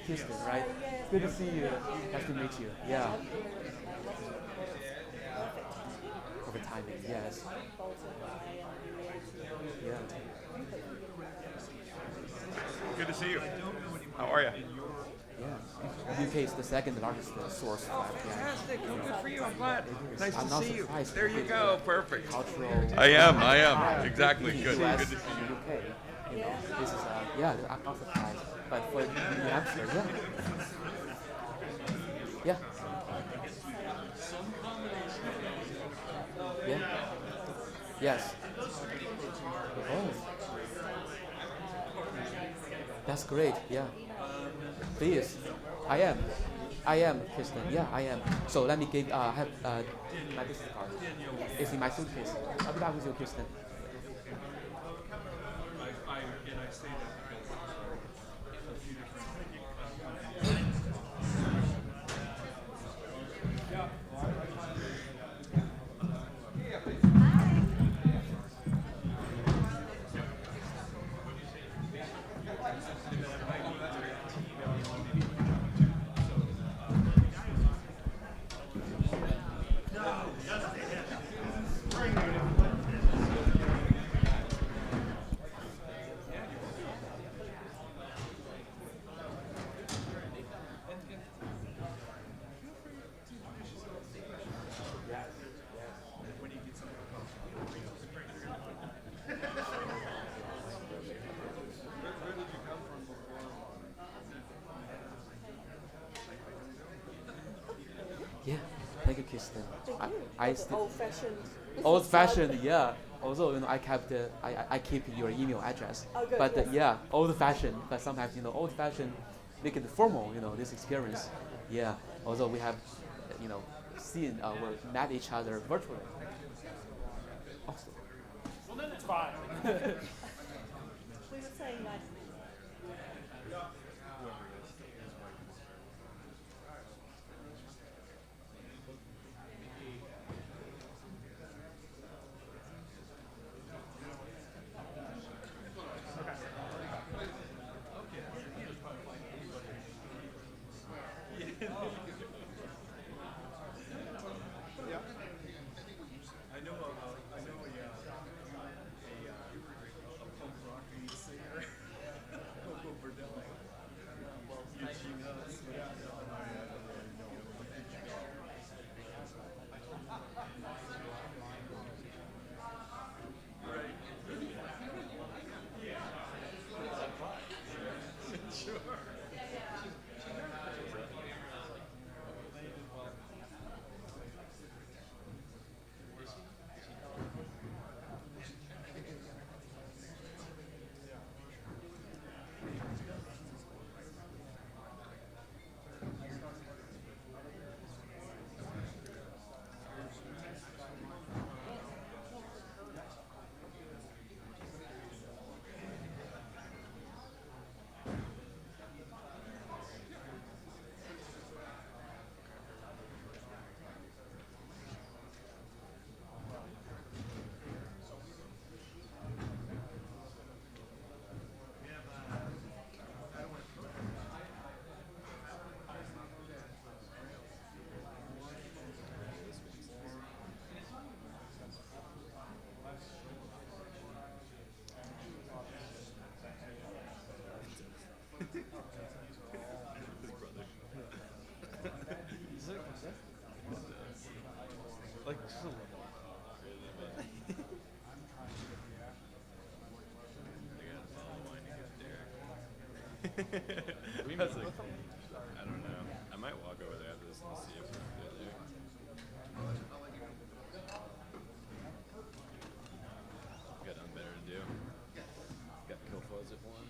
Houston, right? Good to see you. Nice to meet you. Yeah. Over timing, yes. Yeah. Good to see you. How are you? Yeah. UK is the second largest source for FDI. Fantastic. Good for you. I'm glad. Nice I'm to not see you. surprised There you go. Perfect. Cultural. I am. Exactly. in Good. US, Good to see you. UK, this is I'm not surprised. But for New Hampshire, yeah. Yeah. Yeah. Yes. Oh. That's great. Yeah. Please. I am, Kristen. Yeah, I am. So let me give have my business card. It's in my suitcase. I'll be back with you, Kristen. Yeah, thank you, Kristen. I Old-fashioned. old-fashioned, yeah. Also, I kept I keep your email address. Oh, good, But yes. yeah, old-fashioned. But sometimes old-fashioned make it formal. This experience. Yeah. Also, we have seen we met each other virtually. Awesome. It's fine. We were saying that. We might, I don't know. I might walk over there after this and see if they're there. Got nothing better to do. Got kill fuzz at 1.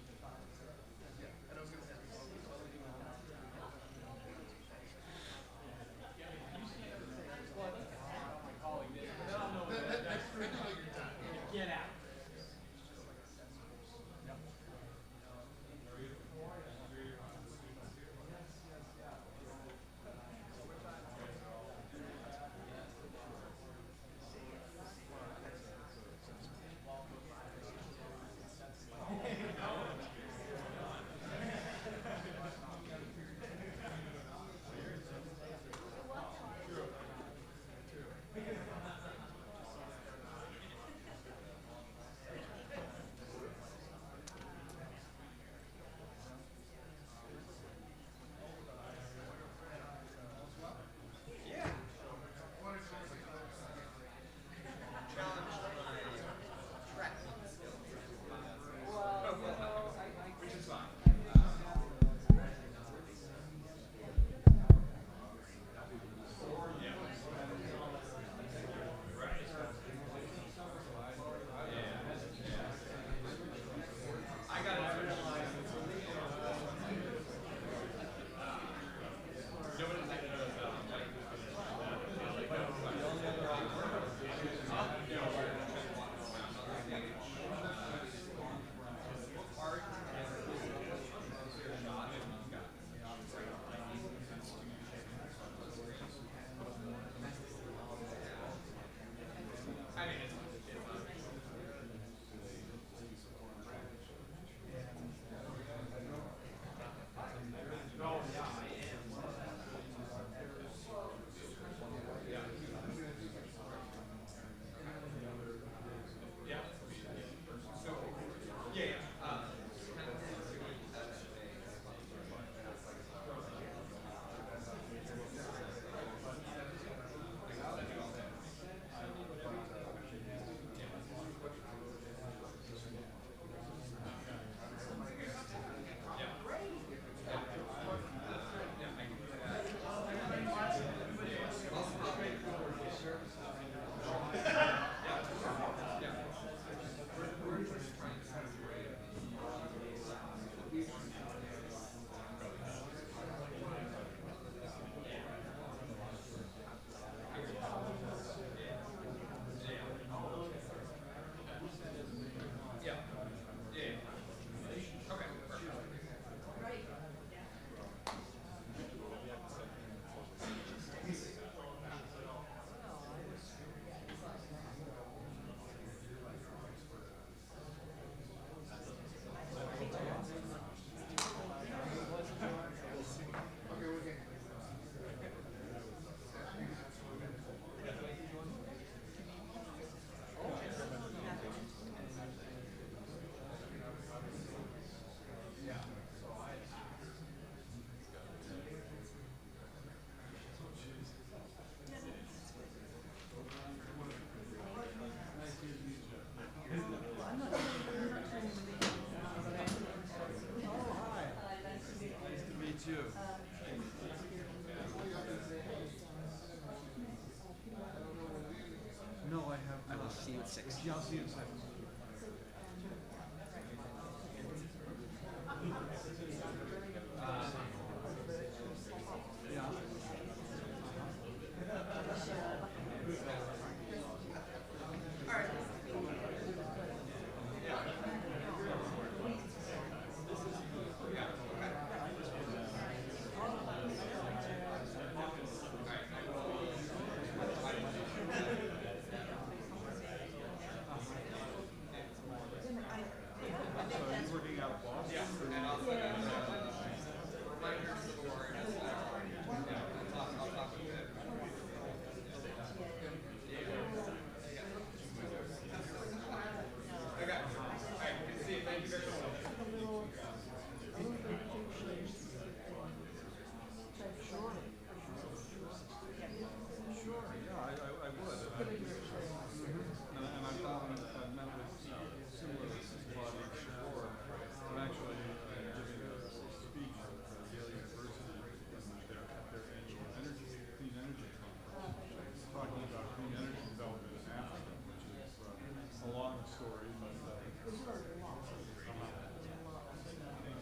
see you in a second.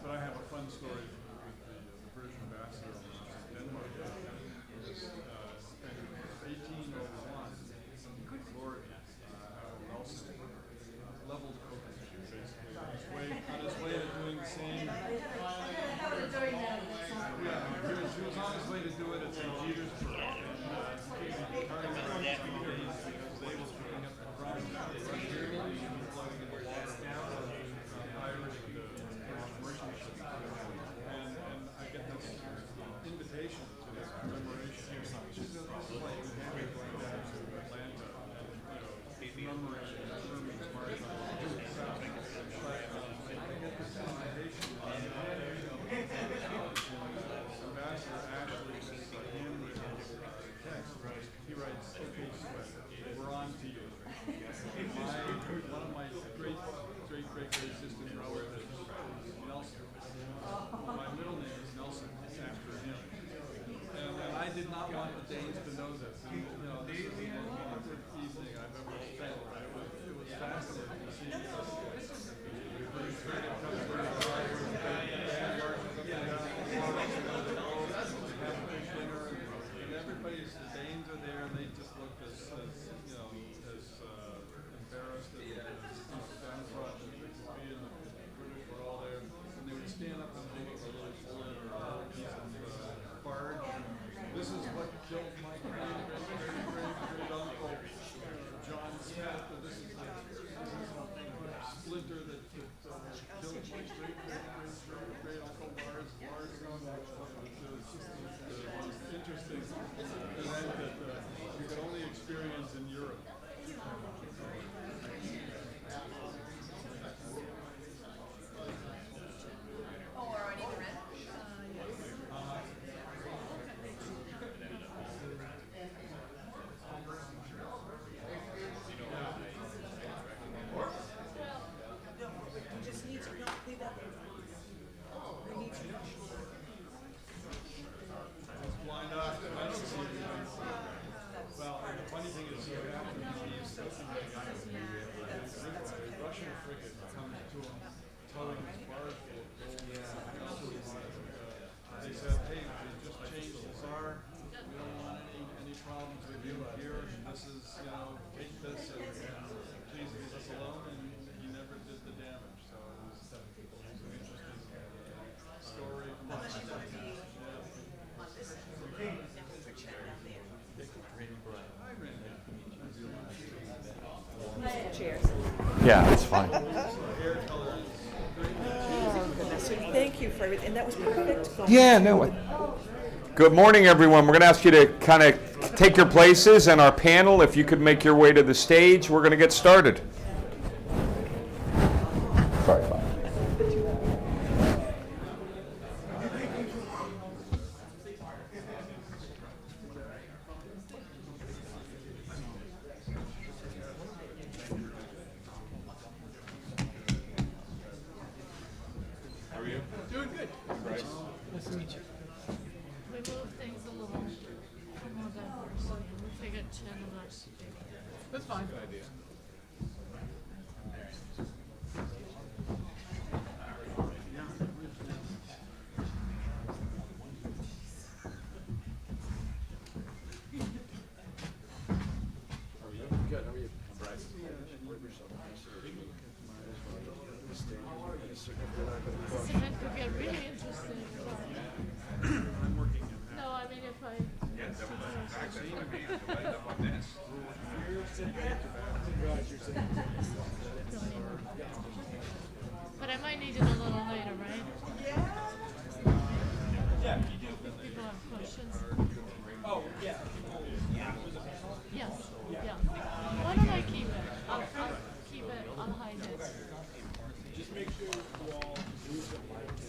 But I have a fun story with the British ambassador in Denmark. In 1801, Lord Nelson leveled Copenhagen, basically, on his way to doing the same. Yeah, he was on his way to do it at St. Petersburg. Because they were picking up the drums, flooding in the water, Irish merchant ships. And I get this invitation to this commemoration. She says, this is like the family going down to Atlanta and, commemorating the Sherman's March on the South. But I get this invitation, and Ambassador actually just handwritten text. He writes, okay, Sweat, we're on to you. One of my great distant relatives is Nelson. My middle name is Nelson. It's after him. And I did not want the Danes to know this. And, this is the most awkward evening I've ever spent. It was fascinating to see the British frigate comes through the harbor and the band marches up and down the water, have a big dinner, and everybody's, the Danes are there, and they just look as embarrassed as downtrodden as they could be, and the British were all there, and they would stand up and hold a little bullet or a little piece of barge. This is what killed my great uncle John Smith, and this is the splinter that killed my great uncle Lars. It was just the most interesting event that you could only experience in Europe. Blind eye. I don't see it. Well, the funny thing is, after he's a Russian frigate comes to him, towing his barge full of gold. They said, hey, we just changed the Tsar. We don't want any problems with you here. And this is, take this and please leave us alone. And he never did the damage. So it was an interesting story. Cheers. Yeah, it's fine. Oh, goodness. Thank you for everything. And that was perfect. Yeah, no. Good morning, everyone. We're going to ask you to kind of take your places, and our panel, if you could make your way to the stage, we're going to get started. Sorry, Bob. How are you? Doing good. Bryce. Nice to meet you. We moved things a little more diverse. We figured 10 of us. That's fine. Good idea. This event could get really interesting. No, I mean if I. But I might need it a little later, right? Yeah, you do. If people have questions. Oh, yeah. Yes, yeah. Why don't I keep it? I'll keep it, I'll hide it. Just make sure you all use the mics.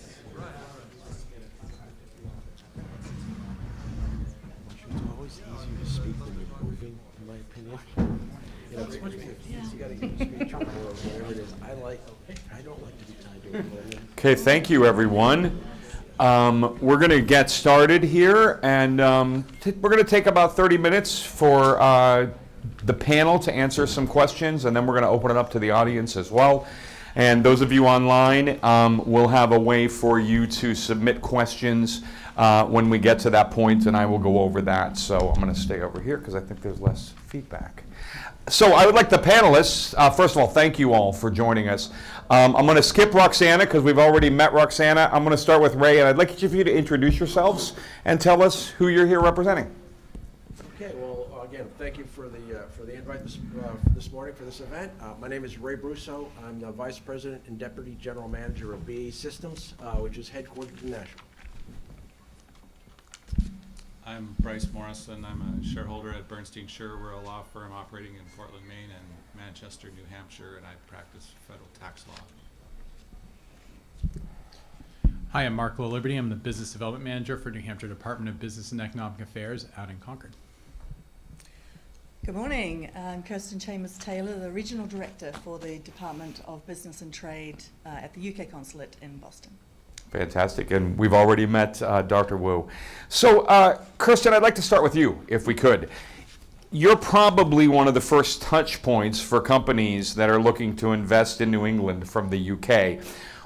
It's always easier to speak when you're moving, in my opinion. You know, you gotta get your speech or whatever it is. I don't like to be tied to a podium. Okay, thank you, everyone. We're going to get started here, and we're going to take about 30 minutes for the panel to answer some questions, and then we're going to open it up to the audience as well. And those of you online, we'll have a way for you to submit questions when we get to that point, and I will go over that. So I'm going to stay over here because I think there's less feedback. So I would like the panelists, first of all, thank you all for joining us. I'm going to skip Roxana because we've already met Roxana. I'm going to start with Ray, and I'd like each of you to introduce yourselves and tell us who you're here representing. Okay, well, again, thank you for the invite this morning for this event. My name is Ray Brusso. I'm the Vice President and Deputy General Manager of BAE Systems, which is headquartered in Nashville. I'm Bryce Morrison. I'm a shareholder at Bernstein Scher. We're a law firm operating in Portland, Maine and Manchester, New Hampshire, and I practice federal tax law. Hi, I'm Mark Liberty. I'm the Business Development Manager for New Hampshire Department of Business and Economic Affairs out in Concord. Good morning. I'm Kirsten Chambers-Taylor, the Regional Director for the Department of Business and Trade at the UK Consulate in Boston. Fantastic, and we've already met Dr. Wu. So, Kirsten, I'd like to start with you, if we could. You're probably one of the first touch points for companies that are looking to invest in New England from the UK.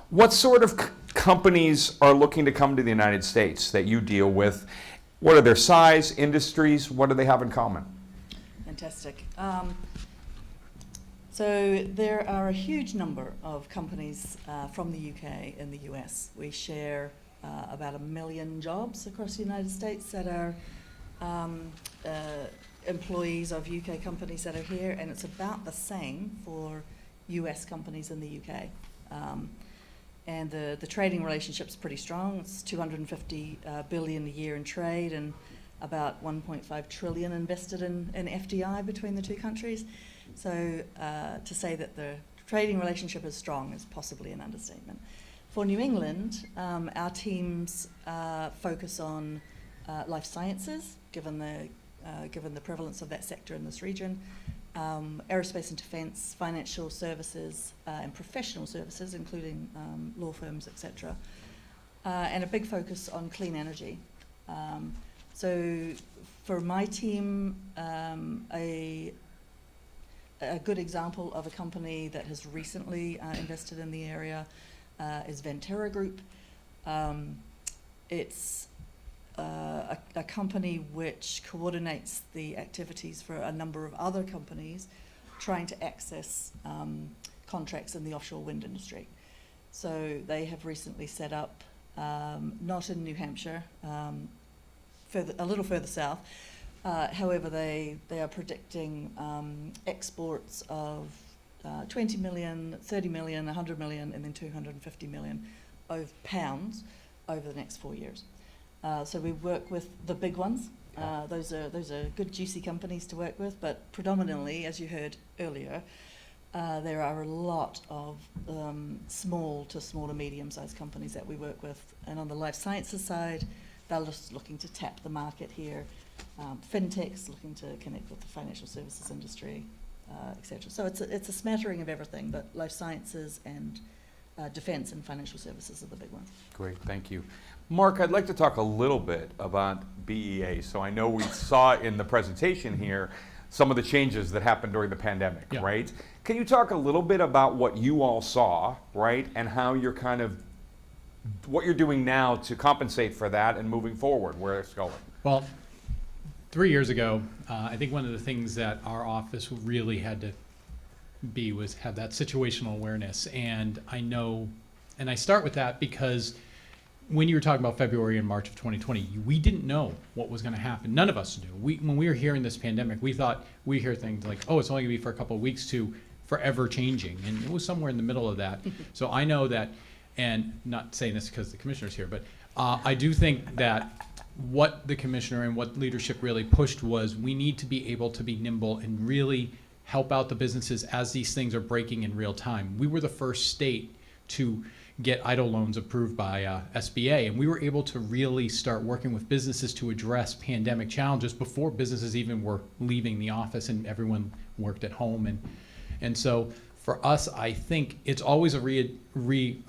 What sort of companies are looking to come to the United States that you deal with? What are their size, industries? What do they have in common? Fantastic. So there are a huge number of companies from the UK in the US. We share about 1 million jobs across the United States that are employees of UK companies that are here, and it's about the same for US companies in the UK. And the trading relationship's pretty strong. It's 250 billion a year in trade and about 1.5 trillion invested in FDI between the two countries. So to say that the trading relationship is strong is possibly an understatement. For New England, our teams focus on life sciences, given the prevalence of that sector in this region, aerospace and defense, financial services, and professional services, including law firms, etc., and a big focus on clean energy. So for my team, a good example of a company that has recently invested in the area is Venterra Group. It's a company which coordinates the activities for a number of other companies trying to access contracts in the offshore wind industry. So they have recently set up, not in New Hampshire, a little further south. However, they are predicting exports of 20 million, 30 million, 100 million, and then 250 million of pounds over the next 4 years. So we work with the big ones. Those are good, juicy companies to work with, but predominantly, as you heard earlier, there are a lot of small to medium-sized companies that we work with. And on the life sciences side, they're just looking to tap the market here. Fintechs looking to connect with the financial services industry, etc. So it's a smattering of everything, but life sciences and defense and financial services are the big ones. Great, thank you. Mark, I'd like to talk a little bit about BEA. So I know we saw in the presentation here some of the changes that happened during the pandemic, Yeah. right? Can you talk a little bit about what you all saw, right, and how you're what you're doing now to compensate for that and moving forward, where it's going? Well, 3 years ago, I think one of the things that our office really had to have that situational awareness. And I know And I start with that because when you were talking about February and March of 2020, we didn't know what was going to happen. None of us knew. When we were hearing this pandemic, we thought we hear things like, oh, it's only going to be for a couple of weeks to forever changing. And it was somewhere in the middle of that. So I know that, and not saying this because the commissioner's here, but I do think that what the commissioner and what leadership really pushed was we need to be able to be nimble and really help out the businesses as these things are breaking in real time. We were the first state to get EIDL loans approved by SBA, and we were able to really start working with businesses to address pandemic challenges before businesses even were leaving the office and everyone worked at home. And so for us, I think it's always a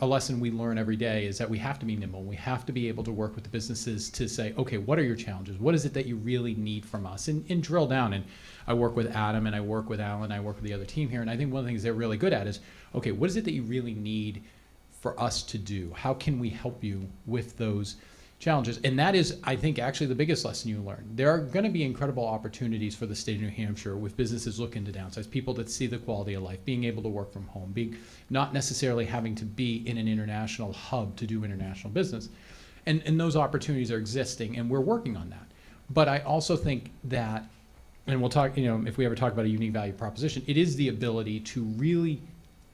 lesson we learn every day is that we have to be nimble. We have to be able to work with the businesses to say, okay, what are your challenges? What is it that you really need from us? And drill down. And I work with Adam and I work with Alan, I work with the other team here. And I think one of the things they're really good at is, okay, what is it that you really need for us to do? How can we help you with those challenges? And that is, I think, actually the biggest lesson you learn. There are going to be incredible opportunities for the state of New Hampshire with businesses looking to downsize, people that see the quality of life, being able to work from home, being not necessarily having to be in an international hub to do international business. And those opportunities are existing, and we're working on that. But I also think that, and we'll talk, if we ever talk about a unique value proposition, it is the ability to really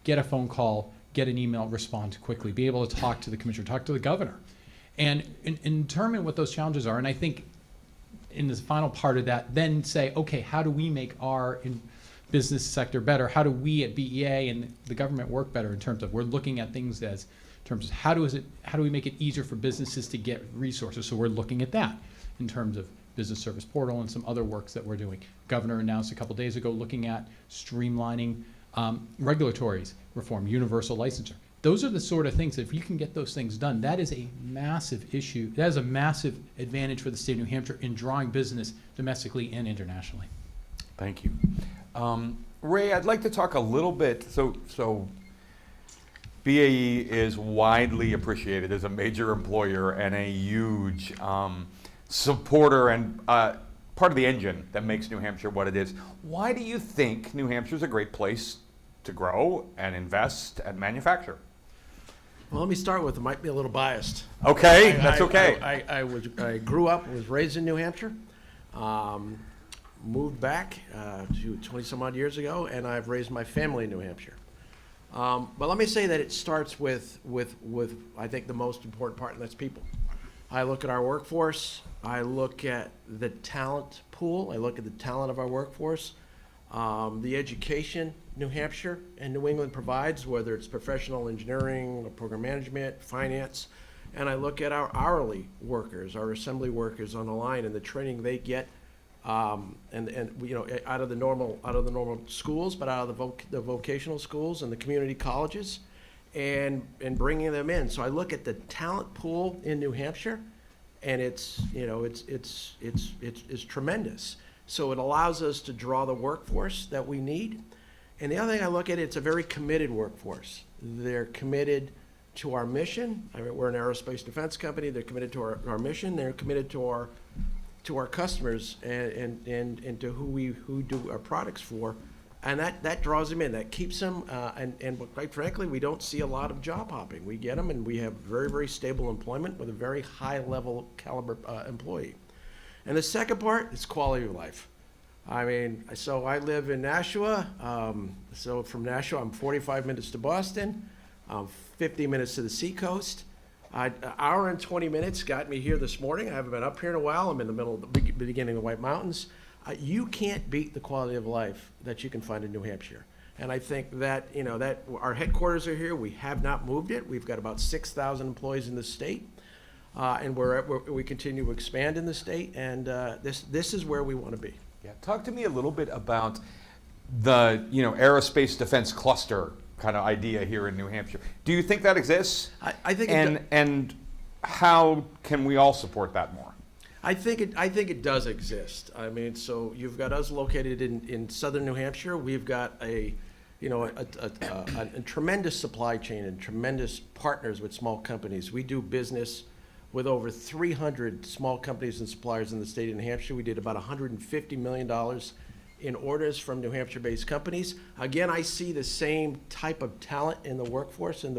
get a phone call, get an email, respond quickly, be able to talk to the commissioner, talk to the governor, and determine what those challenges are. And I think in the final part of that, then say, okay, how do we make our business sector better? How do we at BEA and the government work better in terms of we're looking at things as in terms of how do we make it easier for businesses to get resources? So we're looking at that in terms of business service portal and some other works that we're doing. Governor announced a couple days ago looking at streamlining regulatory reform, universal licensure. Those are the sort of things that if you can get those things done, that is a massive issue. That is a massive advantage for the state of New Hampshire in drawing business domestically and internationally. Thank you. Ray, I'd like to talk a little bit, so BAE is widely appreciated as a major employer and a huge supporter and part of the engine that makes New Hampshire what it is. Why do you think New Hampshire is a great place to grow and invest and manufacture? Well, let me start with, it might be a little biased. Okay, that's okay. I grew up, was raised in New Hampshire, moved back to 20 some odd years ago, and I've raised my family in New Hampshire. But let me say that it starts with I think the most important part, and that's people. I look at our workforce, I look at the talent pool, I look at the talent of our workforce, the education New Hampshire and New England provides, whether it's professional engineering, program management, finance, and I look at our hourly workers, our assembly workers on the line and the training they get, and out of the normal schools, but out of the vocational schools and the community colleges, and bringing them in. So I look at the talent pool in New Hampshire, and it's tremendous. So it allows us to draw the workforce that we need. And the other thing I look at, it's a very committed workforce. They're committed to our mission. I mean, we're an aerospace defense company. They're committed to our mission. They're committed to our customers and to who we do our products for. And that draws them in. That keeps them. And quite frankly, we don't see a lot of job hopping. We get them, and we have very, very stable employment with a very high level caliber employee. And the second part is quality of life. I mean, so I live in Nashua. So from Nashua, I'm 45 minutes to Boston, 50 minutes to the seacoast. An hour and 20 minutes got me here this morning. I haven't been up here in a while. I'm in the middle of the beginning of the White Mountains. You can't beat the quality of life that you can find in New Hampshire. And I think that, that our headquarters are here. We have not moved it. We've got about 6,000 employees in the state. And we continue to expand in the state. And this is where we want to be. Yeah, talk to me a little bit about the aerospace defense cluster kind of idea here in New Hampshire. Do you think that exists? I think and how can we all support that more? I think it does exist. I mean, so you've got us located in southern New Hampshire. We've got a tremendous supply chain and tremendous partners with small companies. We do business with over 300 small companies and suppliers in the state of New Hampshire. We did about $150 million in orders from New Hampshire-based companies. Again, I see the same type of talent in the workforce, in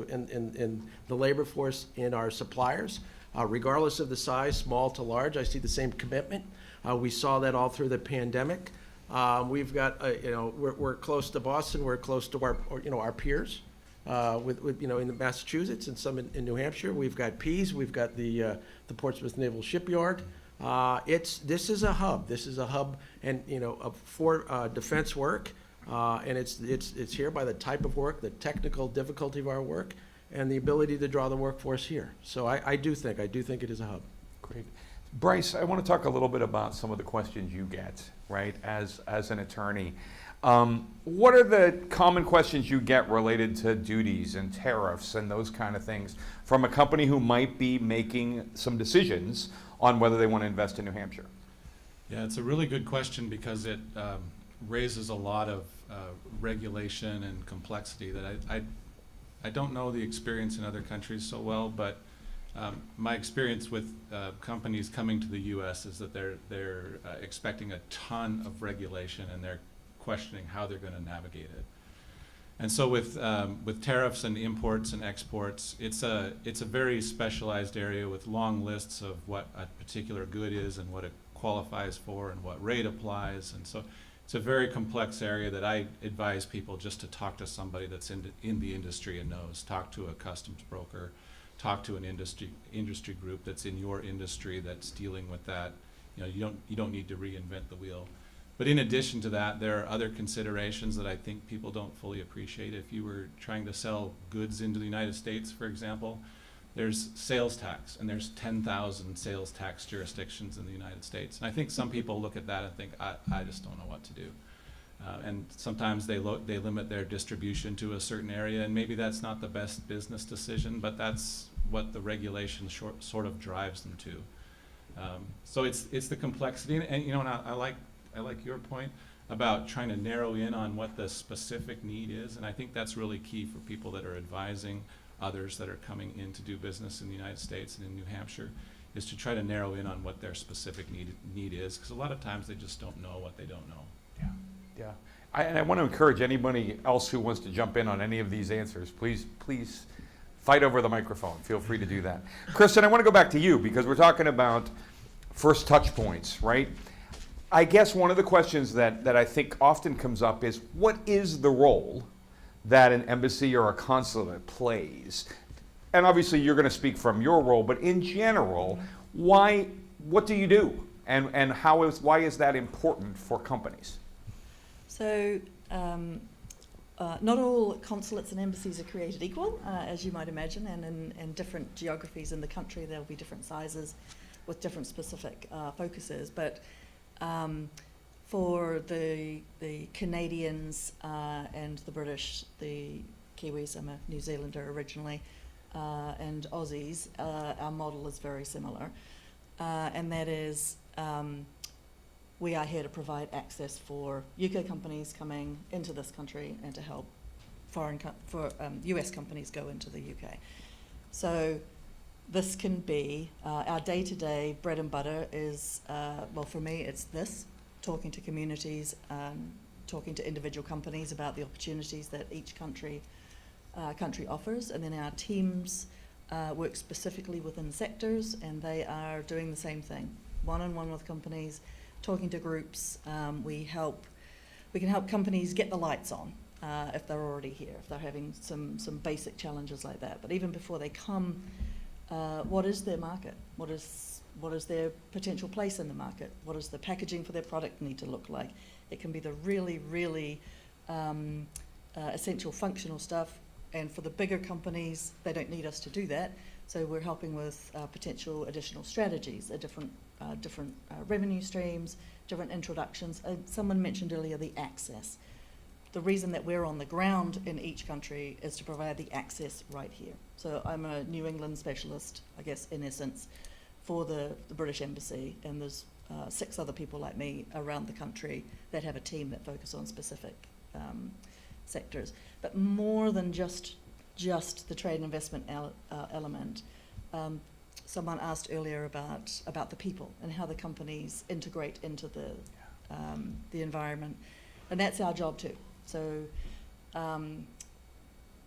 the labor force in our suppliers. Regardless of the size, small to large, I see the same commitment. We saw that all through the pandemic. We've got, we're close to Boston, we're close to our peers in Massachusetts and some in New Hampshire. We've got Pease, we've got the Portsmouth Naval Shipyard. This is a hub. This is a hub, and for defense work, and it's here by the type of work, the technical difficulty of our work, and the ability to draw the workforce here. So I do think it is a hub. Great. Bryce, I want to talk a little bit about some of the questions you get, right, as an attorney. What are the common questions you get related to duties and tariffs and those kind of things from a company who might be making some decisions on whether they want to invest in New Hampshire? Yeah, it's a really good question because it raises a lot of regulation and complexity that I don't know the experience in other countries so well, but my experience with companies coming to the U.S. is that they're expecting a ton of regulation, and they're questioning how they're going to navigate it. And so with tariffs and imports and exports, it's a very specialized area with long lists of what a particular good is and what it qualifies for and what rate applies. And so it's a very complex area that I advise people just to talk to somebody that's in the industry and knows. Talk to a customs broker, talk to an industry group that's in your industry that's dealing with that. You don't need to reinvent the wheel. But in addition to that, there are other considerations that I think people don't fully appreciate. If you were trying to sell goods into the United States, for example, there's sales tax, and there's 10,000 sales tax jurisdictions in the United States. And I think some people look at that and think, I just don't know what to do. And sometimes they limit their distribution to a certain area, and maybe that's not the best business decision, but that's what the regulation sort of drives them to. So it's the complexity, and I like your point about trying to narrow in on what the specific need is, and I think that's really key for people that are advising others that are coming in to do business in the United States and in New Hampshire, is to try to narrow in on what their specific need is, because a lot of times they just don't know what they don't know. Yeah. And I want to encourage anybody else who wants to jump in on any of these answers, please fight over the microphone. Feel free to do that. Kristen, I want to go back to you because we're talking about first touch points, right? I guess one of the questions that I think often comes up is, what is the role that an embassy or a consulate plays? And obviously you're going to speak from your role, but in general, what do you do? And why is that important for companies? So not all consulates and embassies are created equal, as you might imagine, and in different geographies in the country there'll be different sizes with different specific focuses. But for the Canadians and the British, the Kiwis, I'm a New Zealander originally, and Aussies, our model is very similar, and that is we are here to provide access for UK companies coming into this country and to help US companies go into the UK. So this can be our day-to-day bread and butter is, well, for me, it's this, talking to communities, talking to individual companies about the opportunities that each country offers, and then our teams work specifically within sectors, and they are doing the same thing, one-on-one with companies, talking to groups. We can help companies get the lights on if they're already here, if they're having some basic challenges like that. But even before they come, what is their market? What is their potential place in the market? What does the packaging for their product need to look like? It can be the really, really essential functional stuff, and for the bigger companies, they don't need us to do that. So we're helping with potential additional strategies, different revenue streams, different introductions. Someone mentioned earlier the access. The reason that we're on the ground in each country is to provide the access right here. So I'm a New England specialist, I guess, in essence, for the British Embassy, and there's 6 other people like me around the country that have a team that focus on specific sectors. But more than just the trade and investment element, someone asked earlier about the people and how the companies integrate into the environment. And that's our job too. So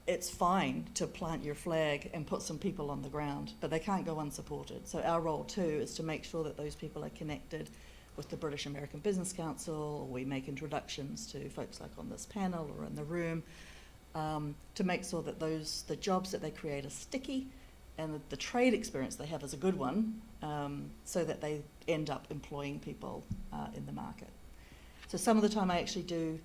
it's fine to plant your flag and put some people on the ground, but they can't go unsupported. So our role too is to make sure that those people are connected with the British American Business Council, or we make introductions to folks like on this panel or in the room, to make sure that the jobs that they create are sticky and the trade experience they have is a good one, so that they end up employing people in the market. So some of the time I actually do,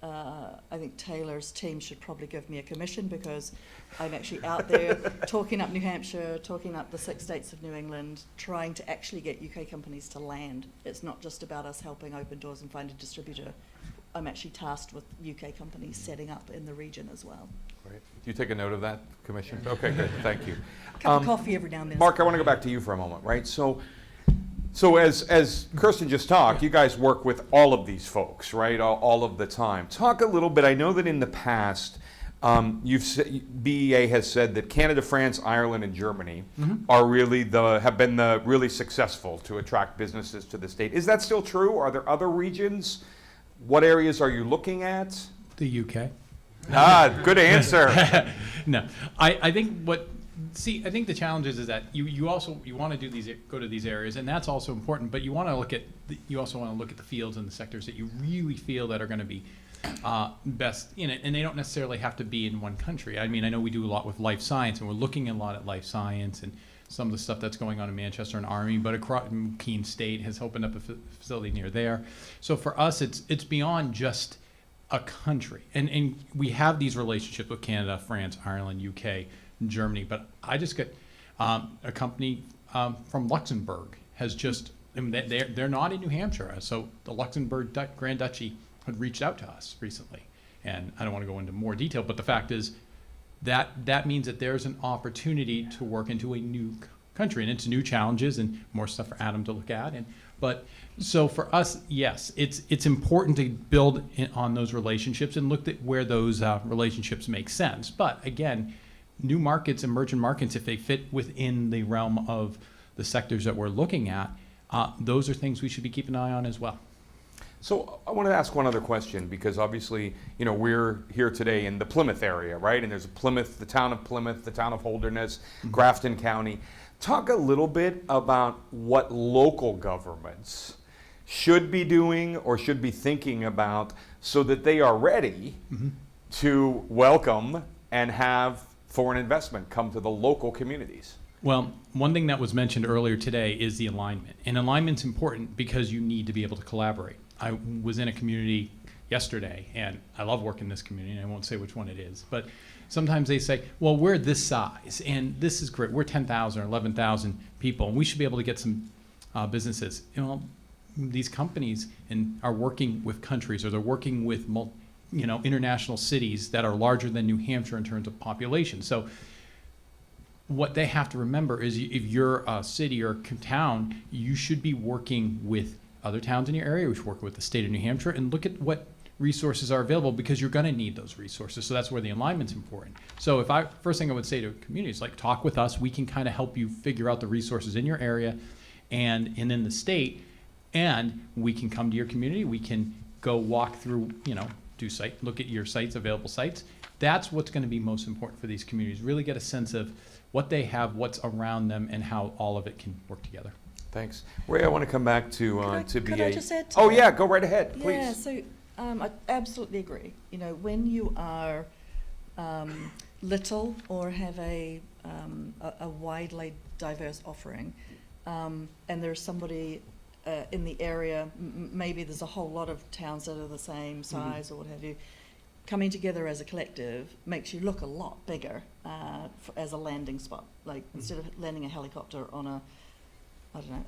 I think Taylor's team should probably give me a commission, because I'm actually out there talking up New Hampshire, talking up the 6 states of New England, trying to actually get UK companies to land. It's not just about us helping open doors and find a distributor. I'm actually tasked with UK companies setting up in the region as well. Great. Do you take a note of that, Commissioner? Okay, good, thank you. Cup of coffee every now and then. Mark, I want to go back to you for a moment, right? So as Kirsten just talked, you guys work with all of these folks, right? All of the time. Talk a little bit. I know that in the past, BEA has said that Canada, France, Ireland, and Germany are really have been really successful to attract businesses to the state. Is that still true? Are there other regions? What areas are you looking at? The UK. Good answer. No, I think I think the challenge is that you want to go to these areas, and that's also important. But you want to look at the fields and the sectors that you really feel that are going to be best in it, and they don't necessarily have to be in one country. I mean, I know we do a lot with life science, and we're looking a lot at life science and some of the stuff that's going on in Manchester and Army, but Keene State has opened up a facility near there. So for us, it's beyond just a country, and we have these relationships with Canada, France, Ireland, UK, Germany. But I just got a company from Luxembourg has just, I mean, they're not in New Hampshire, so the Luxembourg Grand Duchy had reached out to us recently, and I don't want to go into more detail, but the fact is that means that there's an opportunity to work into a new country, and it's new challenges and more stuff for Adam to look at. But so for us, yes, it's important to build on those relationships and look at where those relationships make sense. But again, new markets, emerging markets, if they fit within the realm of the sectors that we're looking at, those are things we should be keeping an eye on as well. So I want to ask one other question, because obviously, we're here today in the Plymouth area, right? And there's Plymouth, the town of Holderness, Grafton County. Talk a little bit about what local governments should be doing or should be thinking about so that they are ready to welcome and have foreign investment come to the local communities. Well, one thing that was mentioned earlier today is the alignment. And alignment's important because you need to be able to collaborate. I was in a community yesterday, and I love working in this community, and I won't say which one it is, but sometimes they say, well, we're this size, and this is great. We're 10,000 or 11,000 people, and we should be able to get some businesses. These companies are working with countries, or they're working with international cities that are larger than New Hampshire in terms of population. So what they have to remember is if you're a city or a town, you should be working with other towns in your area. We should work with the state of New Hampshire and look at what resources are available, because you're going to need those resources. So that's where the alignment's important. So first thing I would say to communities, like, talk with us. We can kind of help you figure out the resources in your area and in the state, and we can come to your community. We can go walk through, look at your sites, available sites. That's what's going to be most important for these communities. Really get a sense of what they have, what's around them, and how all of it can work together. Thanks. Ray, I want to come back to BA. Could I just add to Oh, that? yeah, go right ahead, please. Yeah, so I absolutely agree. When you are little or have a widely diverse offering, and there's somebody in the area, maybe there's a whole lot of towns that are the same size or what have you, coming together as a collective makes you look a lot bigger as a landing spot. Like, instead of landing a helicopter on a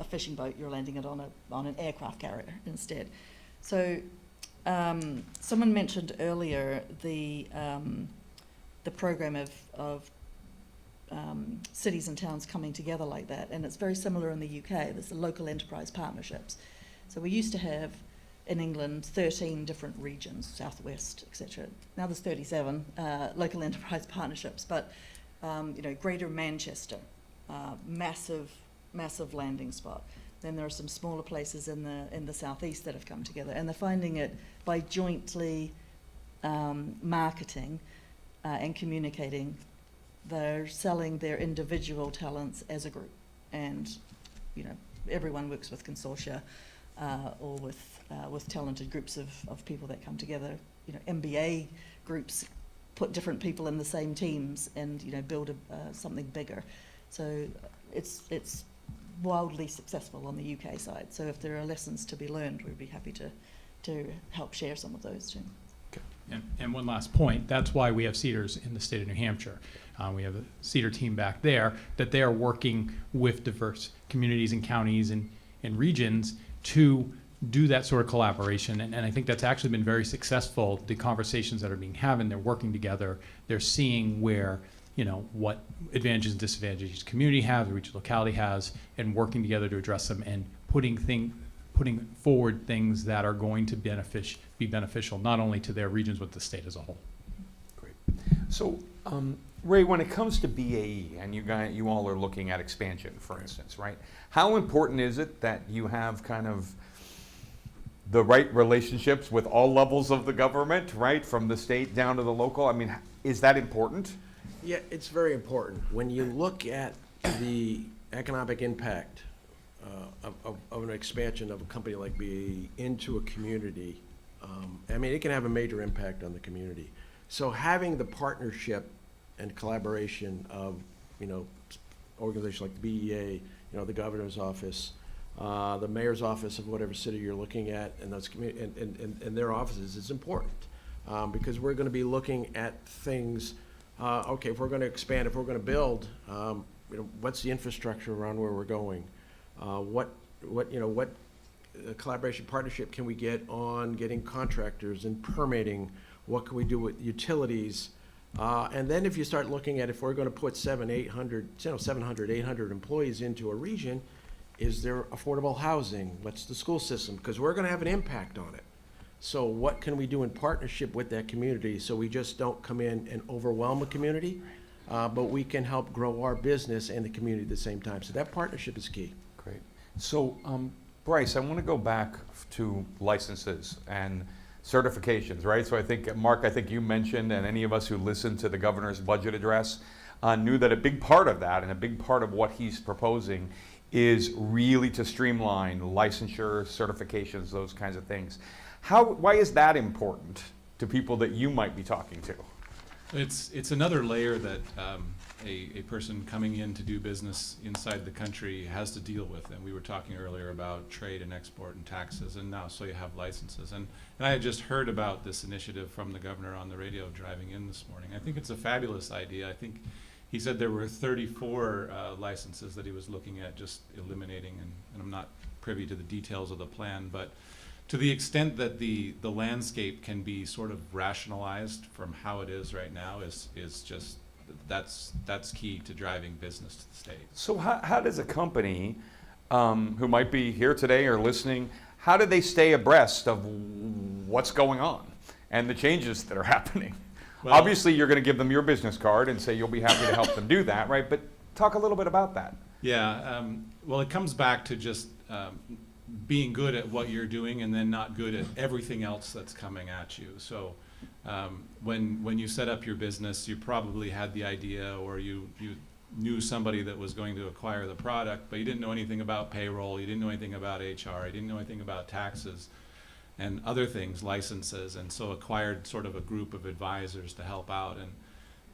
fishing boat, you're landing it on an aircraft carrier instead. So someone mentioned earlier the program of cities and towns coming together like that, and it's very similar in the UK. There's the local enterprise partnerships. So we used to have in England 13 different regions, southwest, etc. Now there's 37 local enterprise partnerships, but Greater Manchester, massive landing spot. Then there are some smaller places in the southeast that have come together, and they're finding it by jointly marketing and communicating. They're selling their individual talents as a group, and everyone works with consortia or with talented groups of people that come together. MBA groups put different people in the same teams and build something bigger. So it's wildly successful on the UK side. So if there are lessons to be learned, we'd be happy to help share some of those too. And one last point, that's why we have CEDARs in the state of New Hampshire. We have a CEDAR team back there that they are working with diverse communities and counties and regions to do that sort of collaboration. And I think that's actually been very successful. The conversations that are being had, they're working together. They're seeing where, what advantages and disadvantages each community has, or each locality has, and working together to address them and putting forward things that are going to be beneficial not only to their regions but the state as a whole. Great. So, Ray, when it comes to BAE, and you all are looking at expansion, for instance, right? How important is it that you have kind of the right relationships with all levels of the government, right, from the state down to the local? I mean, is that important? Yeah, it's very important. When you look at the economic impact of an expansion of a company like BAE into a community, it can have a major impact on the community. So having the partnership and collaboration of, organizations like the BEA, the governor's office, the mayor's office of whatever city you're looking at, and those and their offices is important, because we're going to be looking at things. Okay, if we're going to expand, if we're going to build, what's the infrastructure around where we're going? What collaboration partnership can we get on getting contractors and permitting? What can we do with utilities? And then if you start looking at, if we're going to put 700, 800 employees into a region, is there affordable housing? What's the school system? Because we're going to have an impact on it. So what can we do in partnership with that community so we just don't come in and overwhelm a community, but we can help grow our business and the community at the same time. So that partnership is key. Great. So, Bryce, I want to go back to licenses and certifications, right? So I think, Mark, you mentioned, and any of us who listened to the governor's budget address knew that a big part of that and a big part of what he's proposing is really to streamline licensure, certifications, those kinds of things. Why is that important to people that you might be talking to? It's another layer that a person coming in to do business inside the country has to deal with. And we were talking earlier about trade and export and taxes, and now so you have licenses. And I had just heard about this initiative from the governor on the radio driving in this morning. I think it's a fabulous idea. I think he said there were 34 licenses that he was looking at just eliminating, and I'm not privy to the details of the plan, but to the extent that the landscape can be sort of rationalized from how it is right now is just that's key to driving business to the state. So how does a company who might be here today or listening, how do they stay abreast of what's going on and the changes that are happening? Well, obviously, you're going to give them your business card and say you'll be happy to help them do that, right? But talk a little bit about that. Yeah, well, it comes back to just being good at what you're doing and then not good at everything else that's coming at you. So when you set up your business, you probably had the idea, or you knew somebody that was going to acquire the product, but you didn't know anything about payroll, you didn't know anything about HR, you didn't know anything about taxes and other things, licenses, and so acquired sort of a group of advisors to help out. And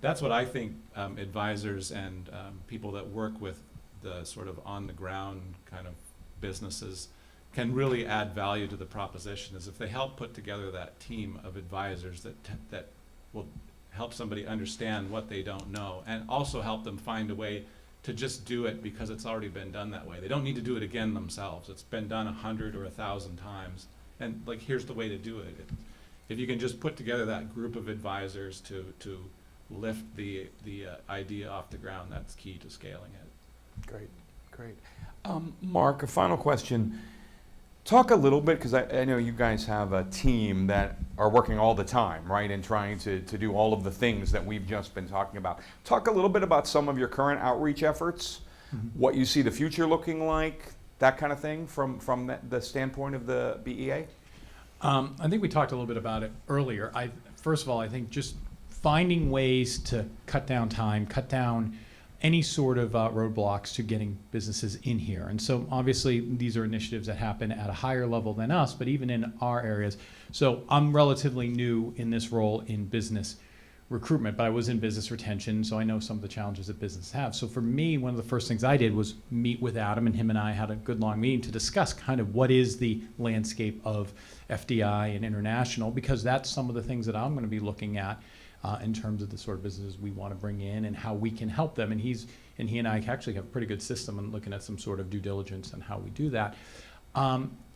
that's what I think advisors and people that work with the sort of on the ground kind of businesses can really add value to the proposition, is if they help put together that team of advisors that will help somebody understand what they don't know, and also help them find a way to just do it because it's already been done that way. They don't need to do it again themselves. It's been done 100 or 1,000 times, and like, here's the way to do it. If you can just put together that group of advisors to lift the idea off the ground, that's key to scaling it. Great. Mark, a final question. Talk a little bit, because I know you guys have a team that are working all the time, right, and trying to do all of the things that we've just been talking about. Talk a little bit about some of your current outreach efforts, what you see the future looking like, that kind of thing from the standpoint of the BEA? I think we talked a little bit about it earlier. First of all, I think just finding ways to cut down time, cut down any sort of roadblocks to getting businesses in here. And so obviously these are initiatives that happen at a higher level than us, but even in our areas. So I'm relatively new in this role in business recruitment, but I was in business retention, so I know some of the challenges that businesses have. So for me, one of the first things I did was meet with Adam, and him and I had a good long meeting to discuss kind of what is the landscape of FDI and international, because that's some of the things that I'm going to be looking at in terms of the sort of businesses we want to bring in and how we can help them. And he and I actually have a pretty good system in looking at some sort of due diligence and how we do that.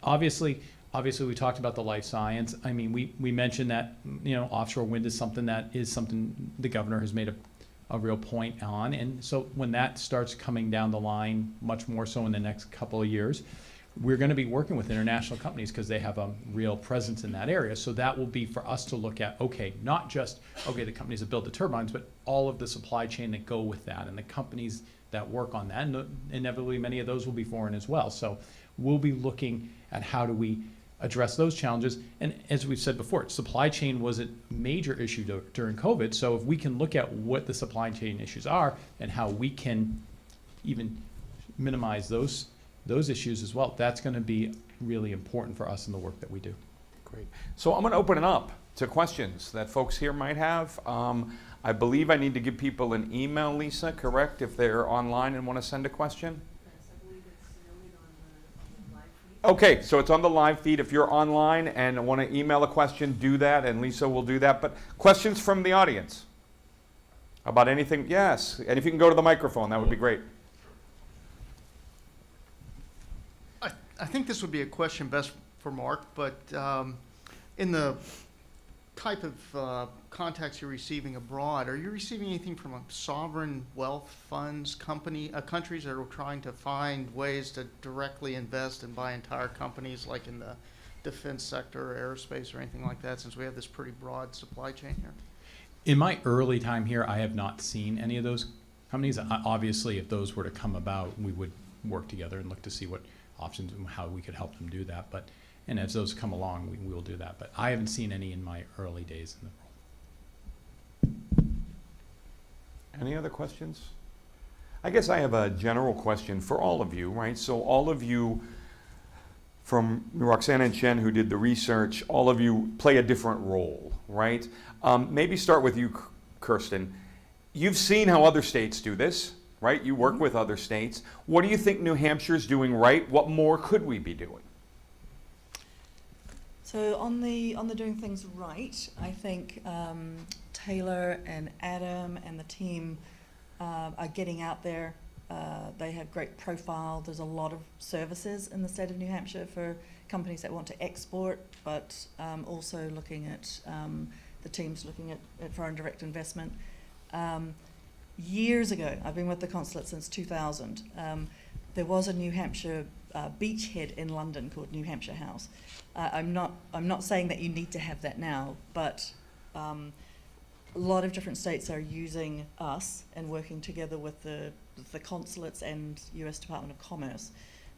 Obviously, we talked about the life science. I mean, we mentioned that, you know, offshore wind is something the governor has made a real point on. And so when that starts coming down the line, much more so in the next couple of years, we're going to be working with international companies because they have a real presence in that area. So that will be for us to look at, okay, not just, okay, the companies that build the turbines, but all of the supply chain that go with that and the companies that work on that. And inevitably, many of those will be foreign as well. So we'll be looking at how do we address those challenges. And as we've said before, supply chain was a major issue during COVID. So if we can look at what the supply chain issues are and how we can even minimize those issues as well, that's going to be really important for us in the work that we do. Great. So I'm going to open it up to questions that folks here might have. I believe I need to give people an email, Lisa, correct, if they're online and want to send a question? Yes, I believe it's noted on the live feed. Okay, so it's on the live feed. If you're online and want to email a question, do that, and Lisa will do that. But questions from the audience about anything? Yes, and if you can go to the microphone, that would be great. I think this would be a question best for Mark, but in the type of contacts you're receiving abroad, are you receiving anything from sovereign wealth funds, countries that are trying to find ways to directly invest and buy entire companies, like in the defense sector or aerospace or anything like that, since we have this pretty broad supply chain here? In my early time here, I have not seen any of those companies. Obviously, if those were to come about, we would work together and look to see what options and how we could help them do that. And as those come along, we will do that. But I haven't seen any in my early days in the role. Any other questions? I guess I have a general question for all of you, right? So all of you, from Roxana and Chen, who did the research, all of you play a different role, right? Maybe start with you, Kirsten. You've seen how other states do this, right? You work with other states. What do you think New Hampshire's doing right? What more could we be doing? So on the doing things right, I think Taylor and Adam and the team are getting out there. They have great profile. There's a lot of services in the state of New Hampshire for companies that want to export, but also looking at the teams looking at foreign direct investment. Years ago, I've been with the consulate since 2000. There was a New Hampshire beachhead in London called New Hampshire House. I'm not saying that you need to have that now, but a lot of different states are using us and working together with the consulates and U.S. Department of Commerce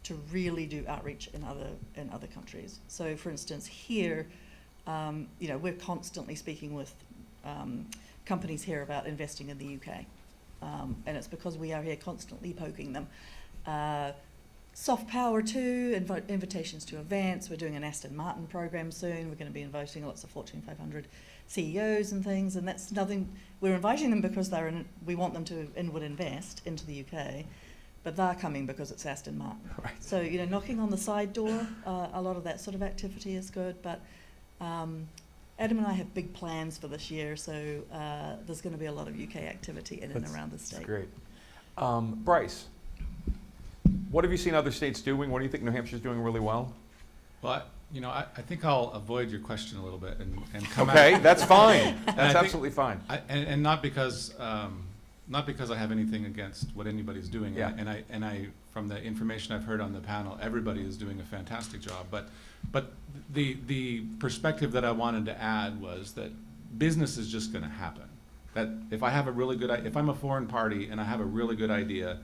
to really do outreach in other countries. So, for instance, here, we're constantly speaking with companies here about investing in the UK. And it's because we are here constantly poking them. Soft power too, invitations to events. We're doing an Aston Martin program soon. We're going to be inviting lots of Fortune 500 CEOs and things, and that's nothing. We're inviting them because we want them to inward invest into the UK, but they're coming because it's Aston Martin. Right. So, knocking on the side door, a lot of that sort of activity is good, but Adam and I have big plans for this year, so there's going to be a lot of UK activity in and around the state. That's great. Bryce, what have you seen other states doing? What do you think New Hampshire's doing really well? Well, I think I'll avoid your question a little bit and come Okay, at that's fine. And That's I think- absolutely fine. and not because I have anything against what anybody's doing. Yeah. And I from the information I've heard on the panel, everybody is doing a fantastic job. But the perspective that I wanted to add was that business is just going to happen. That if I'm a foreign party and I have a really good idea,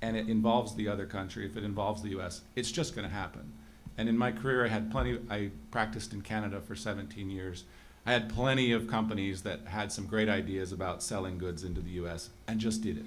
and it involves the other country, if it involves the US, it's just gonna happen. And in my career, I practiced in Canada for 17 years. I had plenty of companies that had some great ideas about selling goods into the US and just did it.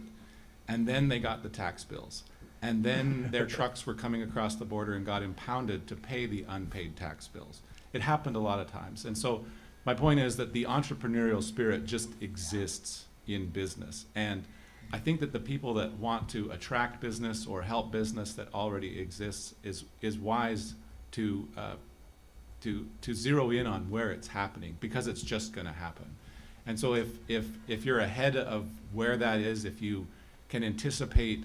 And then they got the tax bills. And then their trucks were coming across the border and got impounded to pay the unpaid tax bills. It happened a lot of times. And so my point is that the entrepreneurial spirit just exists in business. And I think that the people that want to attract business or help business that already exists is wise to zero in on where it's happening, because it's just going to happen. And so if you're ahead of where that is, if you can anticipate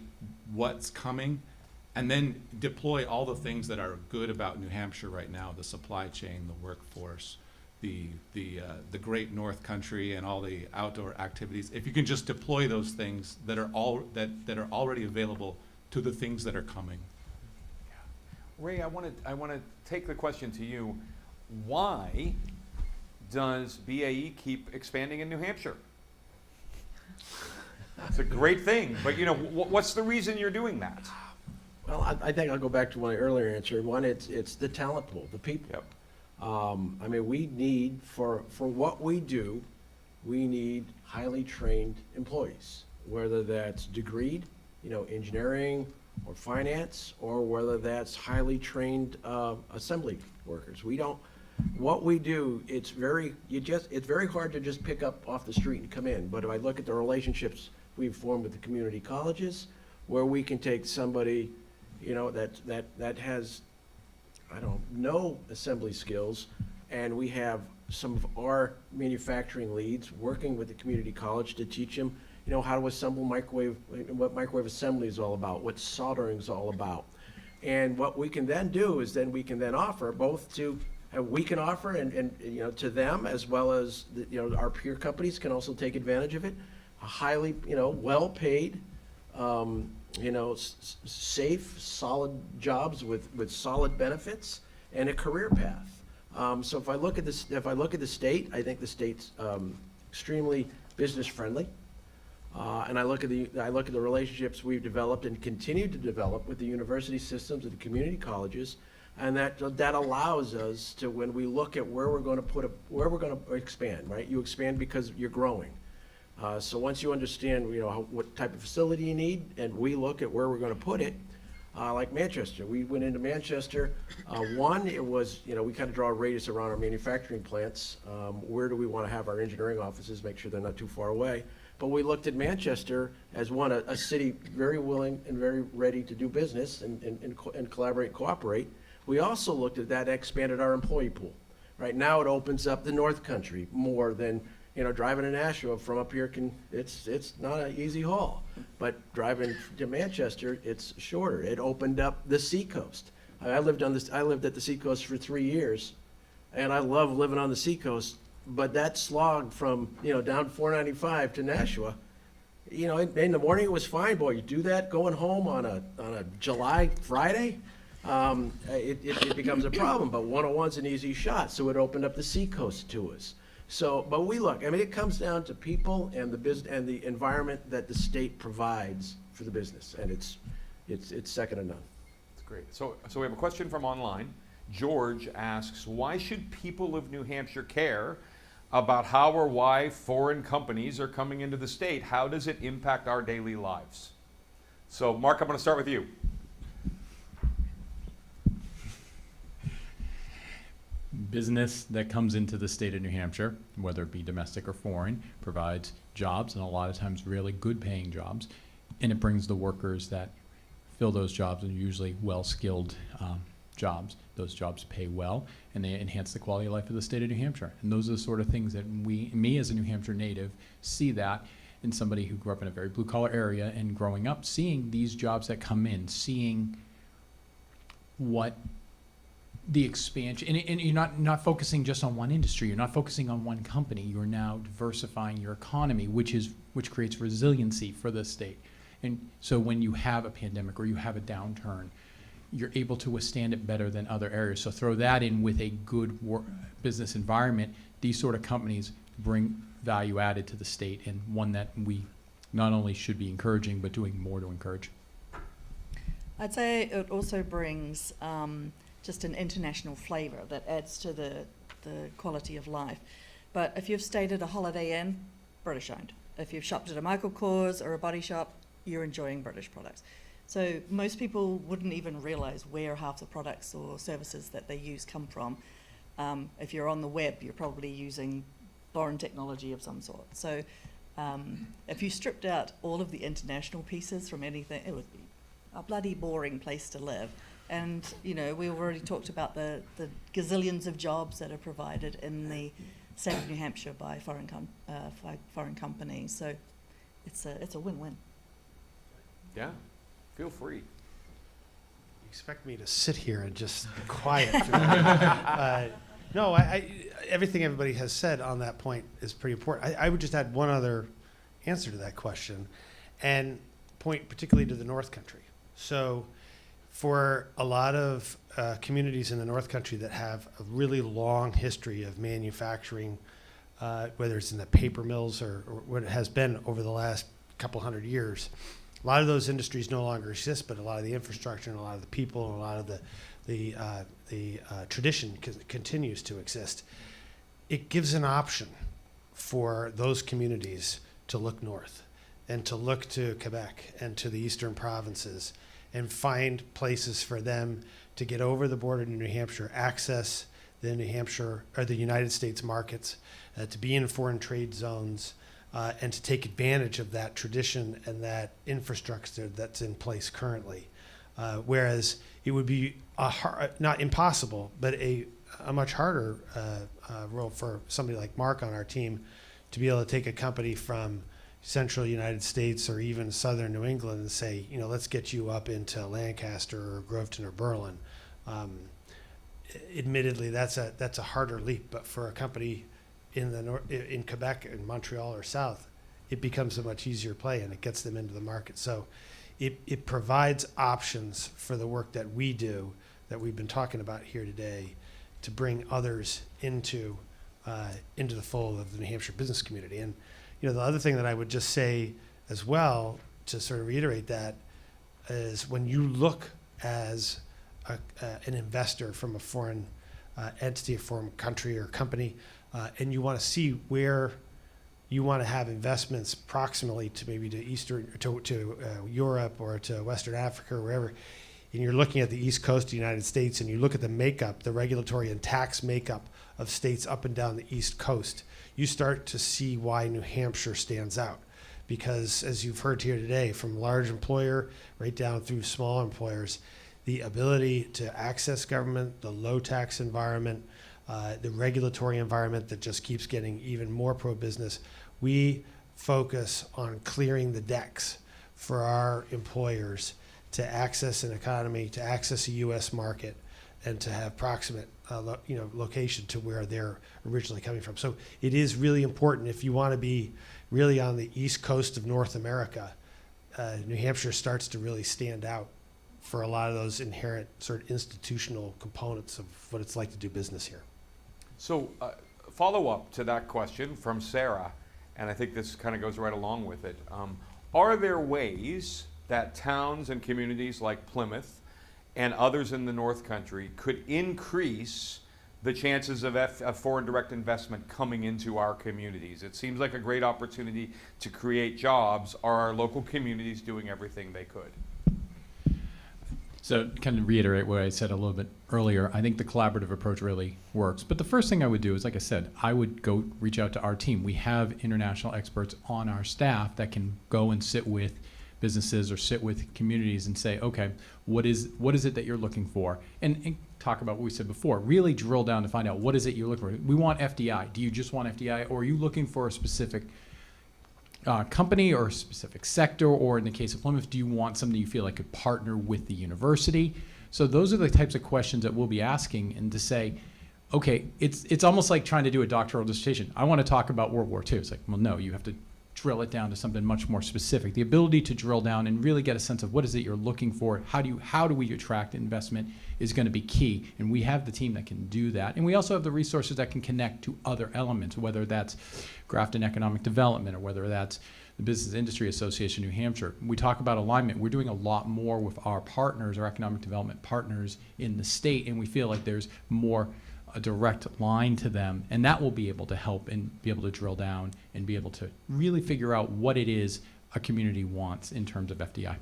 what's coming, and then deploy all the things that are good about New Hampshire right now, the supply chain, the workforce, the great North Country, and all the outdoor activities. If you can just deploy those things that are already available to the things that are coming. Ray, I want to take the question to you. Why does BAE keep expanding in New Hampshire? It's a great thing, but you know, what's the reason you're doing that? Well, I think I'll go back to my earlier answer. One, it's the talent pool, the people. Yep. I mean, we need, for what we do, we need highly trained employees, whether that's degreed, engineering or finance, or whether that's highly trained assembly workers. What we do, it's very hard to just pick up off the street and come in. But if I look at the relationships we've formed with the community colleges, where we can take somebody, that has, no assembly skills, and we have some of our manufacturing leads working with the community college to teach them, how to assemble what microwave assembly is all about, what soldering is all about. And what we can then do is we can offer both to, we can offer and to them, as well as our peer companies can also take advantage of it. A highly well-paid, safe, solid jobs with solid benefits and a career path. So if I look at the state, I think the state's extremely business friendly. And I look at the relationships we've developed and continue to develop with the university systems and the community colleges, and that allows us to, when we look at where we're going to expand, right? You expand because you're growing. So once you understand, what type of facility you need, and we look at where we're going to put it, like Manchester. We went into Manchester. One, it was, we kind of draw a radius around our manufacturing plants. Where do we want to have our engineering offices, make sure they're not too far away. But we looked at Manchester as a city very willing and very ready to do business and collaborate and cooperate. We also looked at that, expanded our employee pool. Right now it opens up the North Country more than, driving to Nashua from up here it's not an easy haul. But driving to Manchester, it's shorter. It opened up the seacoast. I lived at the seacoast for 3 years, and I love living on the seacoast. But that slog from, down 495 to Nashua, in the morning it was fine. Boy, you do that going home on a July Friday, it becomes a problem. But 101's an easy shot, so it opened up the seacoast to us. So, but it comes down to people and the business and the environment that the state provides for the business, and it's second to none. That's great. So we have a question from online. George asks, why should people of New Hampshire care about how or why foreign companies are coming into the state? How does it impact our daily lives? So, Mark, I'm going to start with you. Business that comes into the state of New Hampshire, whether it be domestic or foreign, provides jobs, and a lot of times really good paying jobs, and it brings the workers that fill those jobs, and usually well-skilled jobs. Those jobs pay well, and they enhance the quality of life of the state of New Hampshire. And those are the sort of things that me as a New Hampshire native, see that in somebody who grew up in a very blue-collar area, and growing up seeing these jobs that come in, seeing what the expansion, and you're not focusing just on one industry, you're not focusing on one company, you're now diversifying your economy, which creates resiliency for the state. And so when you have a pandemic or you have a downturn, you're able to withstand it better than other areas. So throw that in with a good business environment. These sort of companies bring value added to the state, and one that we not only should be encouraging, but doing more to encourage. I'd say it also brings just an international flavour that adds to the quality of life. But if you've stayed at a Holiday Inn, British owned. If you've shopped at a Michael Kors or a Body Shop, you're enjoying British products. So most people wouldn't even realise where half the products or services that they use come from. If you're on the web, you're probably using foreign technology of some sort. So if you stripped out all of the international pieces from anything, it would be a bloody boring place to live. And, you know, we already talked about the gazillions of jobs that are provided in the state of New Hampshire by foreign companies. So it's a win-win. Yeah, feel free. You expect me to sit here and just be quiet? No, everything everybody has said on that point is pretty important. I would just add one other answer to that question, and point particularly to the North Country. So for a lot of communities in the North Country that have a really long history of manufacturing, whether it's in the paper mills or what it has been over the last couple hundred years, a lot of those industries no longer exist, but a lot of the infrastructure and a lot of the people and a lot of the tradition continues to exist. It gives an option for those communities to look north and to look to Quebec and to the eastern provinces and find places for them to get over the border to New Hampshire, access the New Hampshire or the United States markets, to be in foreign trade zones, and to take advantage of that tradition and that infrastructure that's in place currently. Whereas it would be not impossible, but a much harder role for somebody like Mark on our team to be able to take a company from central United States or even southern New England and say, you know, let's get you up into Lancaster or Groveton or Berlin. Admittedly, that's a harder leap, but for a company in Quebec and Montreal or south, it becomes a much easier play and it gets them into the market. So it provides options for the work that we do, that we've been talking about here today, to bring others into the fold of the New Hampshire business community. And you know, the other thing that I would just say as well, to sort of reiterate that, is when you look as an investor from a foreign entity, a foreign country or company, and you want to see where you want to have investments proximally to maybe to Eastern, to Europe or to Western Africa or wherever, and you're looking at the East Coast of the United States and you look at the makeup, the regulatory and tax makeup of states up and down the East Coast, you start to see why New Hampshire stands out. Because as you've heard here today, from large employer right down through small employers, the ability to access government, the low tax environment, the regulatory environment that just keeps getting even more pro-business, we focus on clearing the decks for our employers to access an economy, to access a U.S. market, and to have proximate location to where they're originally coming from. So it is really important if you want to be really on the East Coast of North America. New Hampshire starts to really stand out for a lot of those inherent sort of institutional components of what it's like to do business here. So follow up to that question from Sarah, and I think this kind of goes right along with it. Are there ways that towns and communities like Plymouth and others in the North Country could increase the chances of foreign direct investment coming into our communities? It seems like a great opportunity to create jobs. Are our local communities doing everything they could? So kind of reiterate what I said a little bit earlier, I think the collaborative approach really works. But the first thing I would do is, like I said, I would go reach out to our team. We have international experts on our staff that can go and sit with businesses or sit with communities and say, okay, what is it that you're looking for? And talk about what we said before, really drill down to find out what is it you're looking for. We want FDI. Do you just want FDI, or are you looking for a specific company or a specific sector, or in the case of Plymouth, do you want something you feel like could partner with the university? So those are the types of questions that we'll be asking, and to say, okay, it's almost like trying to do a doctoral dissertation. I want to talk about World War II. It's like, well, no, you have to drill it down to something much more specific. The ability to drill down and really get a sense of what is it you're looking for, how do we attract investment is going to be key. And we have the team that can do that. And we also have the resources that can connect to other elements, whether that's Grafton Economic Development or whether that's the Business Industry Association New Hampshire. We talk about alignment. We're doing a lot more with our partners, our economic development partners in the state, and we feel like there's more a direct line to them, and that will be able to help and be able to drill down and be able to really figure out what it is a community wants in terms of FDI.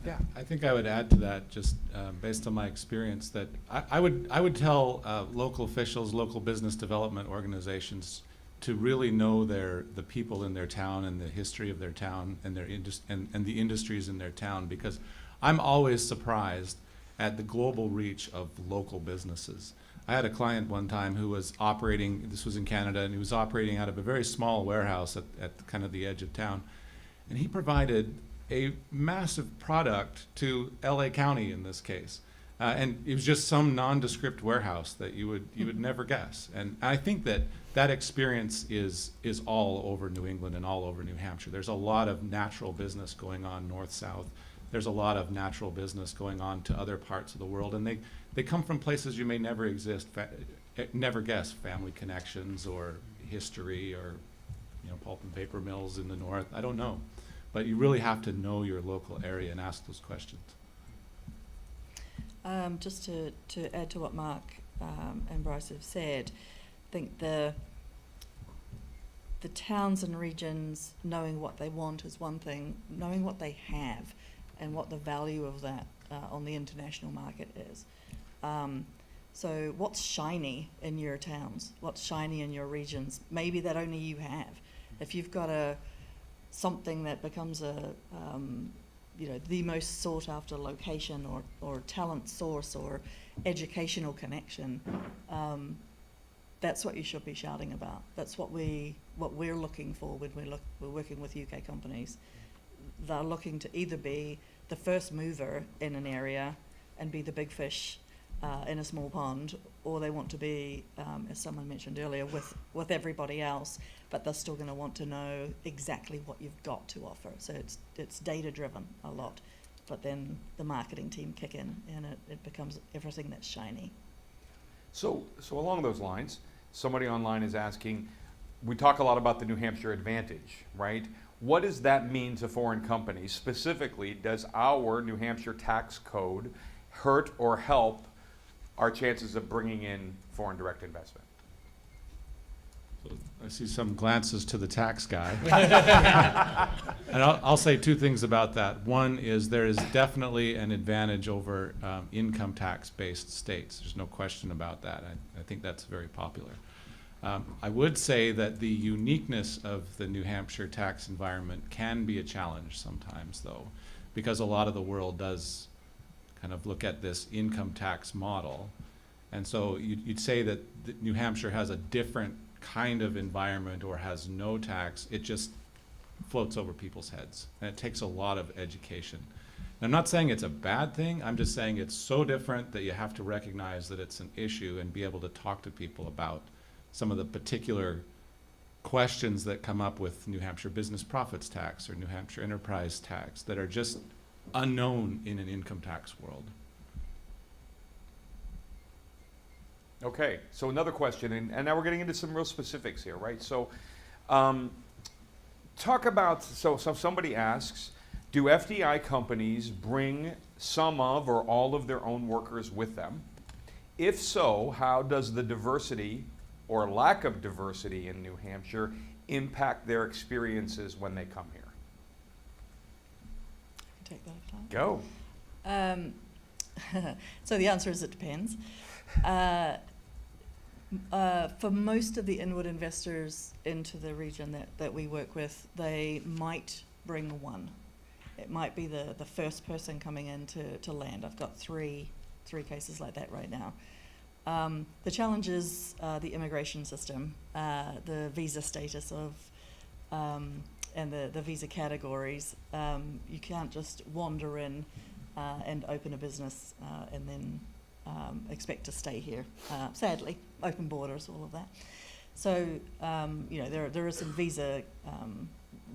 Yeah, I think I would add to that, just based on my experience, that I would tell local officials, local business development organizations to really know the people in their town and the history of their town and and the industries in their town, because I'm always surprised at the global reach of local businesses. I had a client one time who was operating, this was in Canada, and he was operating out of a very small warehouse at kind of the edge of town. And he provided a massive product to LA County in this case. And it was just some nondescript warehouse that you would never guess. And I think that experience is all over New England and all over New Hampshire. There's a lot of natural business going on north-south. There's a lot of natural business going on to other parts of the world, and they come from places you may never never guess, family connections or history or pulp and paper mills in the north. I don't know, but you really have to know your local area and ask those questions. Just to add to what Mark and Bryce have said, I think the towns and regions knowing what they want is one thing, knowing what they have and what the value of that on the international market is. So what's shiny in your towns? What's shiny in your regions? Maybe that only you have. If you've got something that becomes the most sought after location or talent source or educational connection, that's what you should be shouting about. That's what we're looking for when we're working with UK companies. They're looking to either be the first mover in an area and be the big fish in a small pond, or they want to be, as someone mentioned earlier, with everybody else, but they're still going to want to know exactly what you've got to offer. So it's data driven a lot, but then the marketing team kick in and it becomes everything that's shiny. So along those lines, somebody online is asking, we talk a lot about the New Hampshire advantage, right? What does that mean to foreign companies? Specifically, does our New Hampshire tax code hurt or help our chances of bringing in foreign direct investment? I see some glances to the tax guy. And I'll say two things about that. One is there is definitely an advantage over income tax-based states. There's no question about that. I think that's very popular. I would say that the uniqueness of the New Hampshire tax environment can be a challenge sometimes, though, because a lot of the world does kind of look at this income tax model. And so you'd say that New Hampshire has a different kind of environment or has no tax. It just floats over people's heads, and it takes a lot of education. And I'm not saying it's a bad thing. I'm just saying it's so different that you have to recognize that it's an issue and be able to talk to people about some of the particular questions that come up with New Hampshire business profits tax or New Hampshire enterprise tax that are just unknown in an income tax world. Okay, so another question, and now we're getting into some real specifics here, right? So talk about, so somebody asks, do FDI companies bring some of or all of their own workers with them? If so, how does the diversity or lack of diversity in New Hampshire impact their experiences when they come here? I can take that if I like. Go. So the answer is it depends. For most of the inward investors into the region that we work with, they might bring one. It might be the first person coming in to land. I've got three cases like that right now. The challenge is the immigration system, the visa status of, and the visa categories. You can't just wander in and open a business and then expect to stay here. Sadly, open borders, all of that. So, there are some visa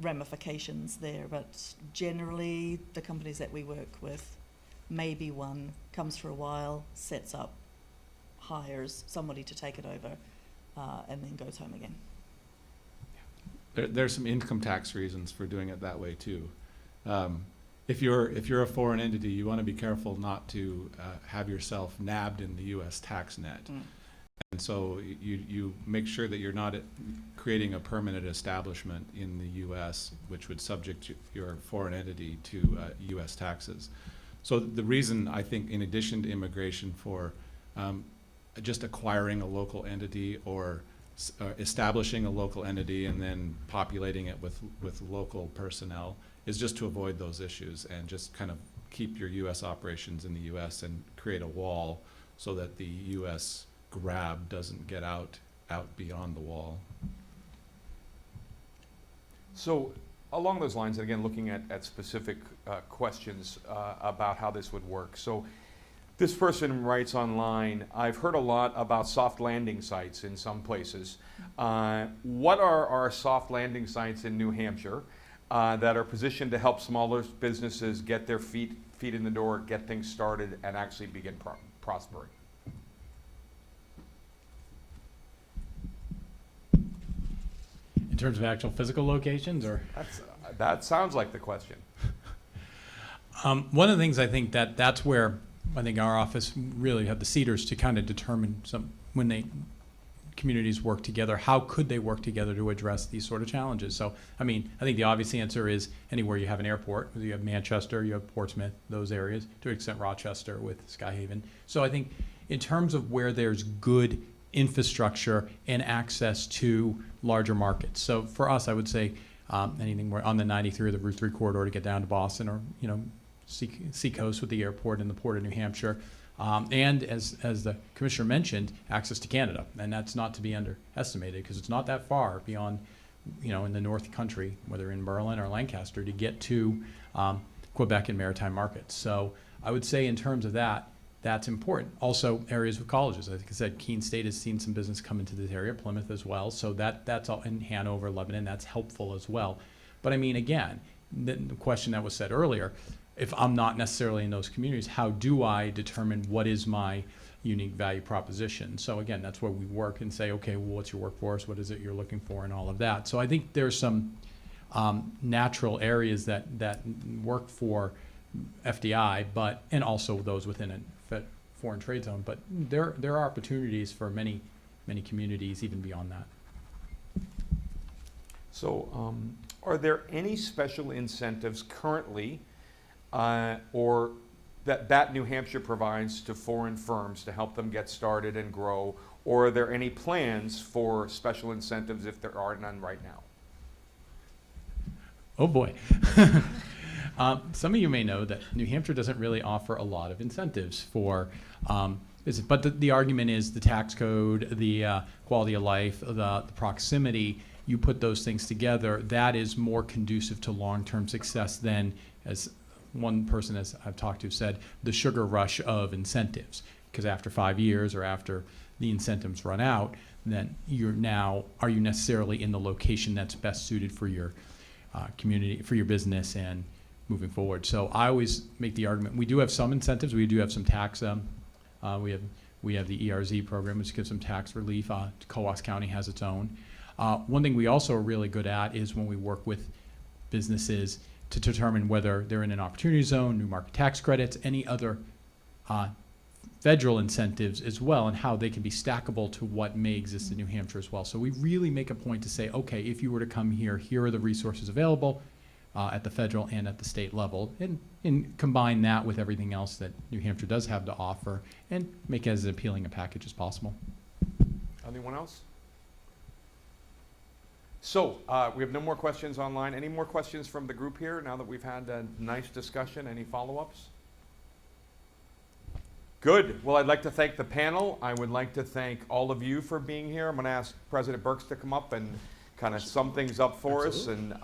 ramifications there, but generally the companies that we work with, maybe one comes for a while, sets up, hires somebody to take it over, and then goes home again. There's some income tax reasons for doing it that way too. If you're a foreign entity, you want to be careful not to have yourself nabbed in the U.S. tax net. And so you make sure that you're not creating a permanent establishment in the U.S., which would subject your foreign entity to U.S. taxes. So the reason, I think, in addition to immigration, for just acquiring a local entity or establishing a local entity and then populating it with local personnel, is just to avoid those issues and just kind of keep your U.S. operations in the U.S. and create a wall so that the U.S. grab doesn't get out beyond the wall. So along those lines, and again, looking at specific questions about how this would work. So this person writes online, I've heard a lot about soft landing sites in some places. What are our soft landing sites in New Hampshire that are positioned to help smaller businesses get their feet in the door, get things started, and actually begin prospering? In terms of actual physical locations, or? That sounds like the question. One of the things I think that's where I think our office really have the cedars to kind of determine when communities work together, how could they work together to address these sort of challenges? So, I mean, I think the obvious answer is anywhere you have an airport, whether you have Manchester, you have Portsmouth, those areas, to an extent Rochester with Skyhaven. So I think in terms of where there's good infrastructure and access to larger markets. So for us, I would say anything more on the 93 or the Route 3 corridor to get down to Boston, or Seacoast with the airport and the Port of New Hampshire. And as the commissioner mentioned, access to Canada, and that's not to be underestimated because it's not that far beyond, in the North Country, whether in Berlin or Lancaster, to get to Quebec and maritime markets. So I would say in terms of that, that's important. Also, areas with colleges. Like I said, Keene State has seen some business come into this area, Plymouth as well. So that's all in Hanover, Lebanon. That's helpful as well. But I mean, again, the question that was said earlier. If I'm not necessarily in those communities, how do I determine what is my unique value proposition? So again, that's where we work and say, okay, well, what's your workforce? What is it you're looking for, and all of that. So I think there's some natural areas that work for FDI, and also those within a foreign trade zone. But there are opportunities for many communities even beyond that. So are there any special incentives currently or that New Hampshire provides to foreign firms to help them get started and grow? Or are there any plans for special incentives if there are none right now? Oh boy. Some of you may know that New Hampshire doesn't really offer a lot of incentives for but the argument is the tax code, the quality of life, the proximity. You put those things together, that is more conducive to long-term success than, as one person as I've talked to said, the sugar rush of incentives. Because after 5 years or after the incentives run out, then are you necessarily in the location that's best suited for your community, for your business, and moving forward. So I always make the argument, we do have some incentives, we do have some tax, we have the ERZ program, which gives some tax relief. Coos County has its own. One thing we also are really good at is when we work with businesses to determine whether they're in an opportunity zone, new market tax credits, any other federal incentives as well, and how they can be stackable to what may exist in New Hampshire as well. So we really make a point to say, okay, if you were to come here, here are the resources available at the federal and at the state level, and combine that with everything else that New Hampshire does have to offer, and make it as appealing a package as possible. Anyone else? So we have no more questions online. Any more questions from the group here now that we've had a nice discussion? Any follow-ups? Good. Well, I'd like to thank the panel. I would like to thank all of you for being here. I'm going to ask President Burks to come up and kind of sum things up for us and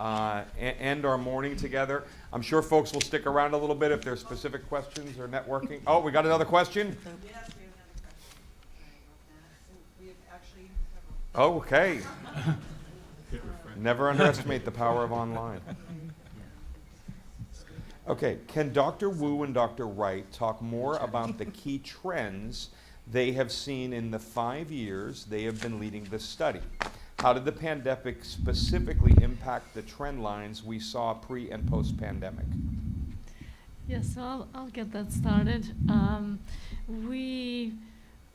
end our morning together. I'm sure folks will stick around a little bit if there's specific questions or networking. Oh, we got another question? Yes, we have another question. Sorry about that. So we have actually several. Oh, okay. Never underestimate the power of online. Okay, can Dr. Wu and Dr. Wright talk more about the key trends they have seen in the 5 years they have been leading this study? How did the pandemic specifically impact the trend lines we saw pre and post-pandemic? Yes, so I'll get that started.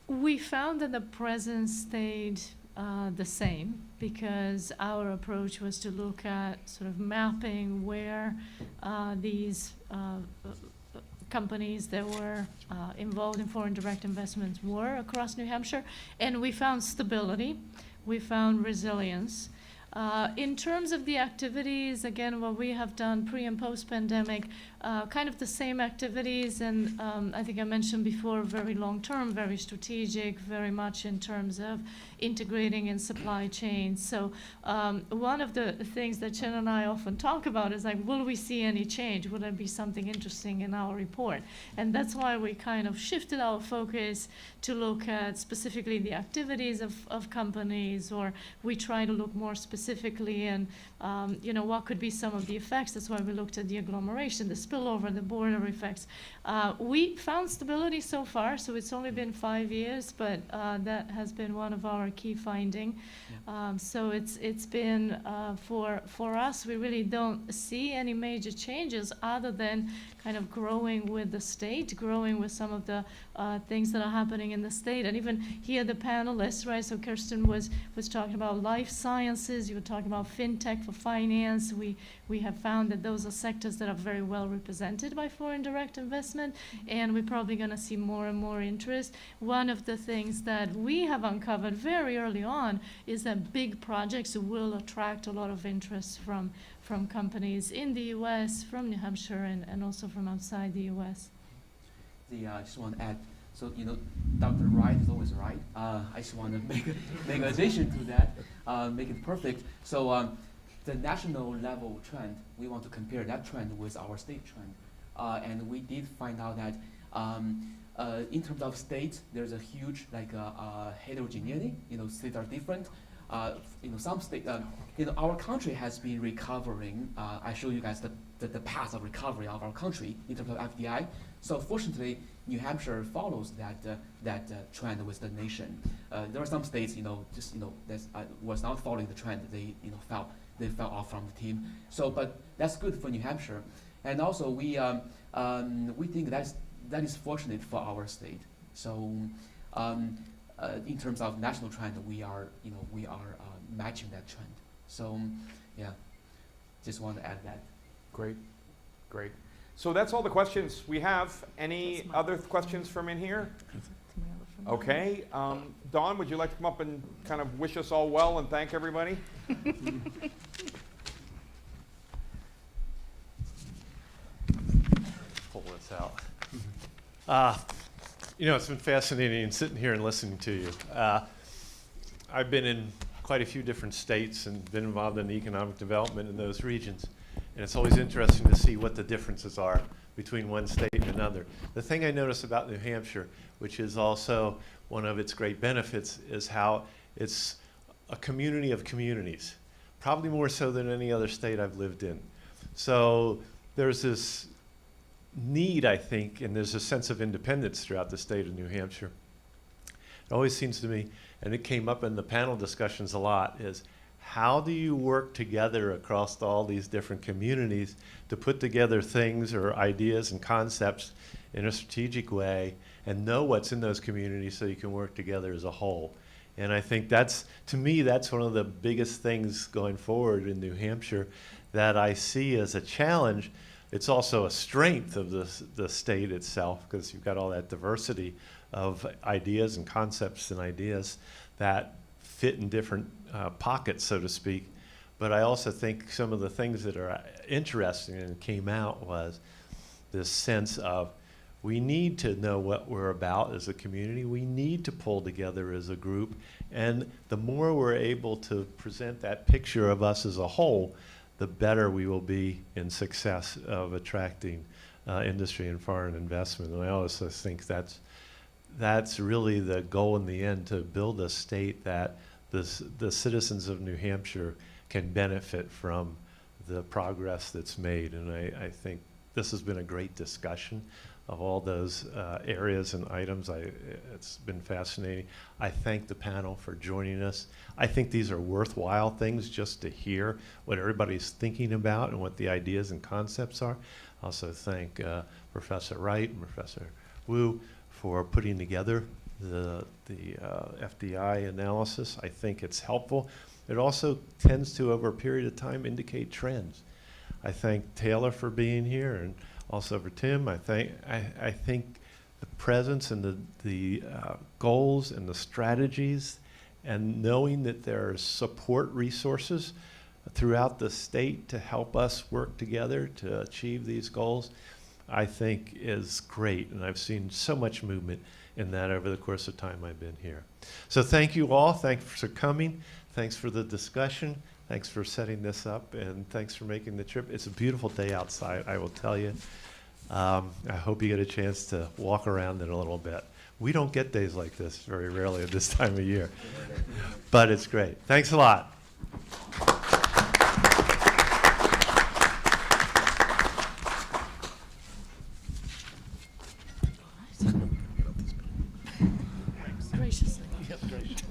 We found that the present stayed the same because our approach was to look at sort of mapping where these companies that were involved in foreign direct investments were across New Hampshire, and we found stability, we found resilience. In terms of the activities, again, what we have done pre and post-pandemic, kind of the same activities, and I think I mentioned before, very long-term, very strategic, very much in terms of integrating in supply chains. So one of the things that Chen and I often talk about is like, will we see any change? Will there be something interesting in our report? And that's why we kind of shifted our focus to look at specifically the activities of companies, or we try to look more specifically in, what could be some of the effects. That's why we looked at the agglomeration, the spillover, the border effects. We found stability so far, so it's only been 5 years, but that has been one of our key finding. So it's been, for us, we really don't see any major changes other than kind of growing with the state, growing with some of the things that are happening in the state. And even here, the panelists, right? So Kirsten was talking about life sciences, you were talking about fintech for finance. We have found that those are sectors that are very well represented by foreign direct investment, and we're probably going to see more and more interest. One of the things that we have uncovered very early on is that big projects will attract a lot of interest from companies in the U.S., from New Hampshire, and also from outside the U.S. I just want to add, so Dr. Wright is always right. I just want to make an addition to that, make it perfect. So the national level trend, we want to compare that trend with our state trend, and we did find out that in terms of states, there's a huge heterogeneity. States are different. Some states, our country has been recovering. I show you guys the path of recovery of our country in terms of FDI. So fortunately, New Hampshire follows that trend with the nation. There are some states, that was not following the trend. They fell off from the team. So, but that's good for New Hampshire, and also we think that is fortunate for our state. So. In terms of national trend, we are matching that trend. So, just want to add that. Great. So that's all the questions we have. Any other questions from in here? Okay. Dawn, would you like to come up and kind of wish us all well and thank everybody? Pull this out. It's been fascinating sitting here and listening to you. I've been in quite a few different states and been involved in economic development in those regions. And it's always interesting to see what the differences are between one state and another. The thing I notice about New Hampshire, which is also one of its great benefits, is how it's a community of communities, probably more so than any other state I've lived in. So there's this need, I think, and there's a sense of independence throughout the state of New Hampshire. It always seems to me, and it came up in the panel discussions a lot, is how do you work together across all these different communities to put together things or ideas and concepts in a strategic way and know what's in those communities so you can work together as a whole. And I think to me, that's one of the biggest things going forward in New Hampshire that I see as a challenge. It's also a strength of the state itself, because you've got all that diversity of ideas and concepts and ideas that fit in different pockets, so to speak. But I also think some of the things that are interesting and came out was this sense of we need to know what we're about as a community. We need to pull together as a group. And the more we're able to present that picture of us as a whole, the better we will be in success of attracting industry and foreign investment. And I also think that's really the goal in the end, to build a state that the citizens of New Hampshire can benefit from the progress that's made. And I think this has been a great discussion of all those areas and items. It's been fascinating. I thank the panel for joining us. I think these are worthwhile things just to hear what everybody's thinking about and what the ideas and concepts are. Also thank Professor Wright and Professor Wu for putting together the FDI analysis. I think it's helpful. It also tends to, over a period of time, indicate trends. I thank Taylor for being here, and also for Tim. I think the presence and the goals and the strategies, and knowing that there are support resources throughout the state to help us work together to achieve these goals, I think is great. And I've seen so much movement in that over the course of time I've been here. So thank you all. Thanks for coming. Thanks for the discussion. Thanks for setting this up, and thanks for making the trip. It's a beautiful day outside, I will tell you. I hope you get a chance to walk around it a little bit. We don't get days like this very rarely at this time of year, but it's great. Thanks a lot.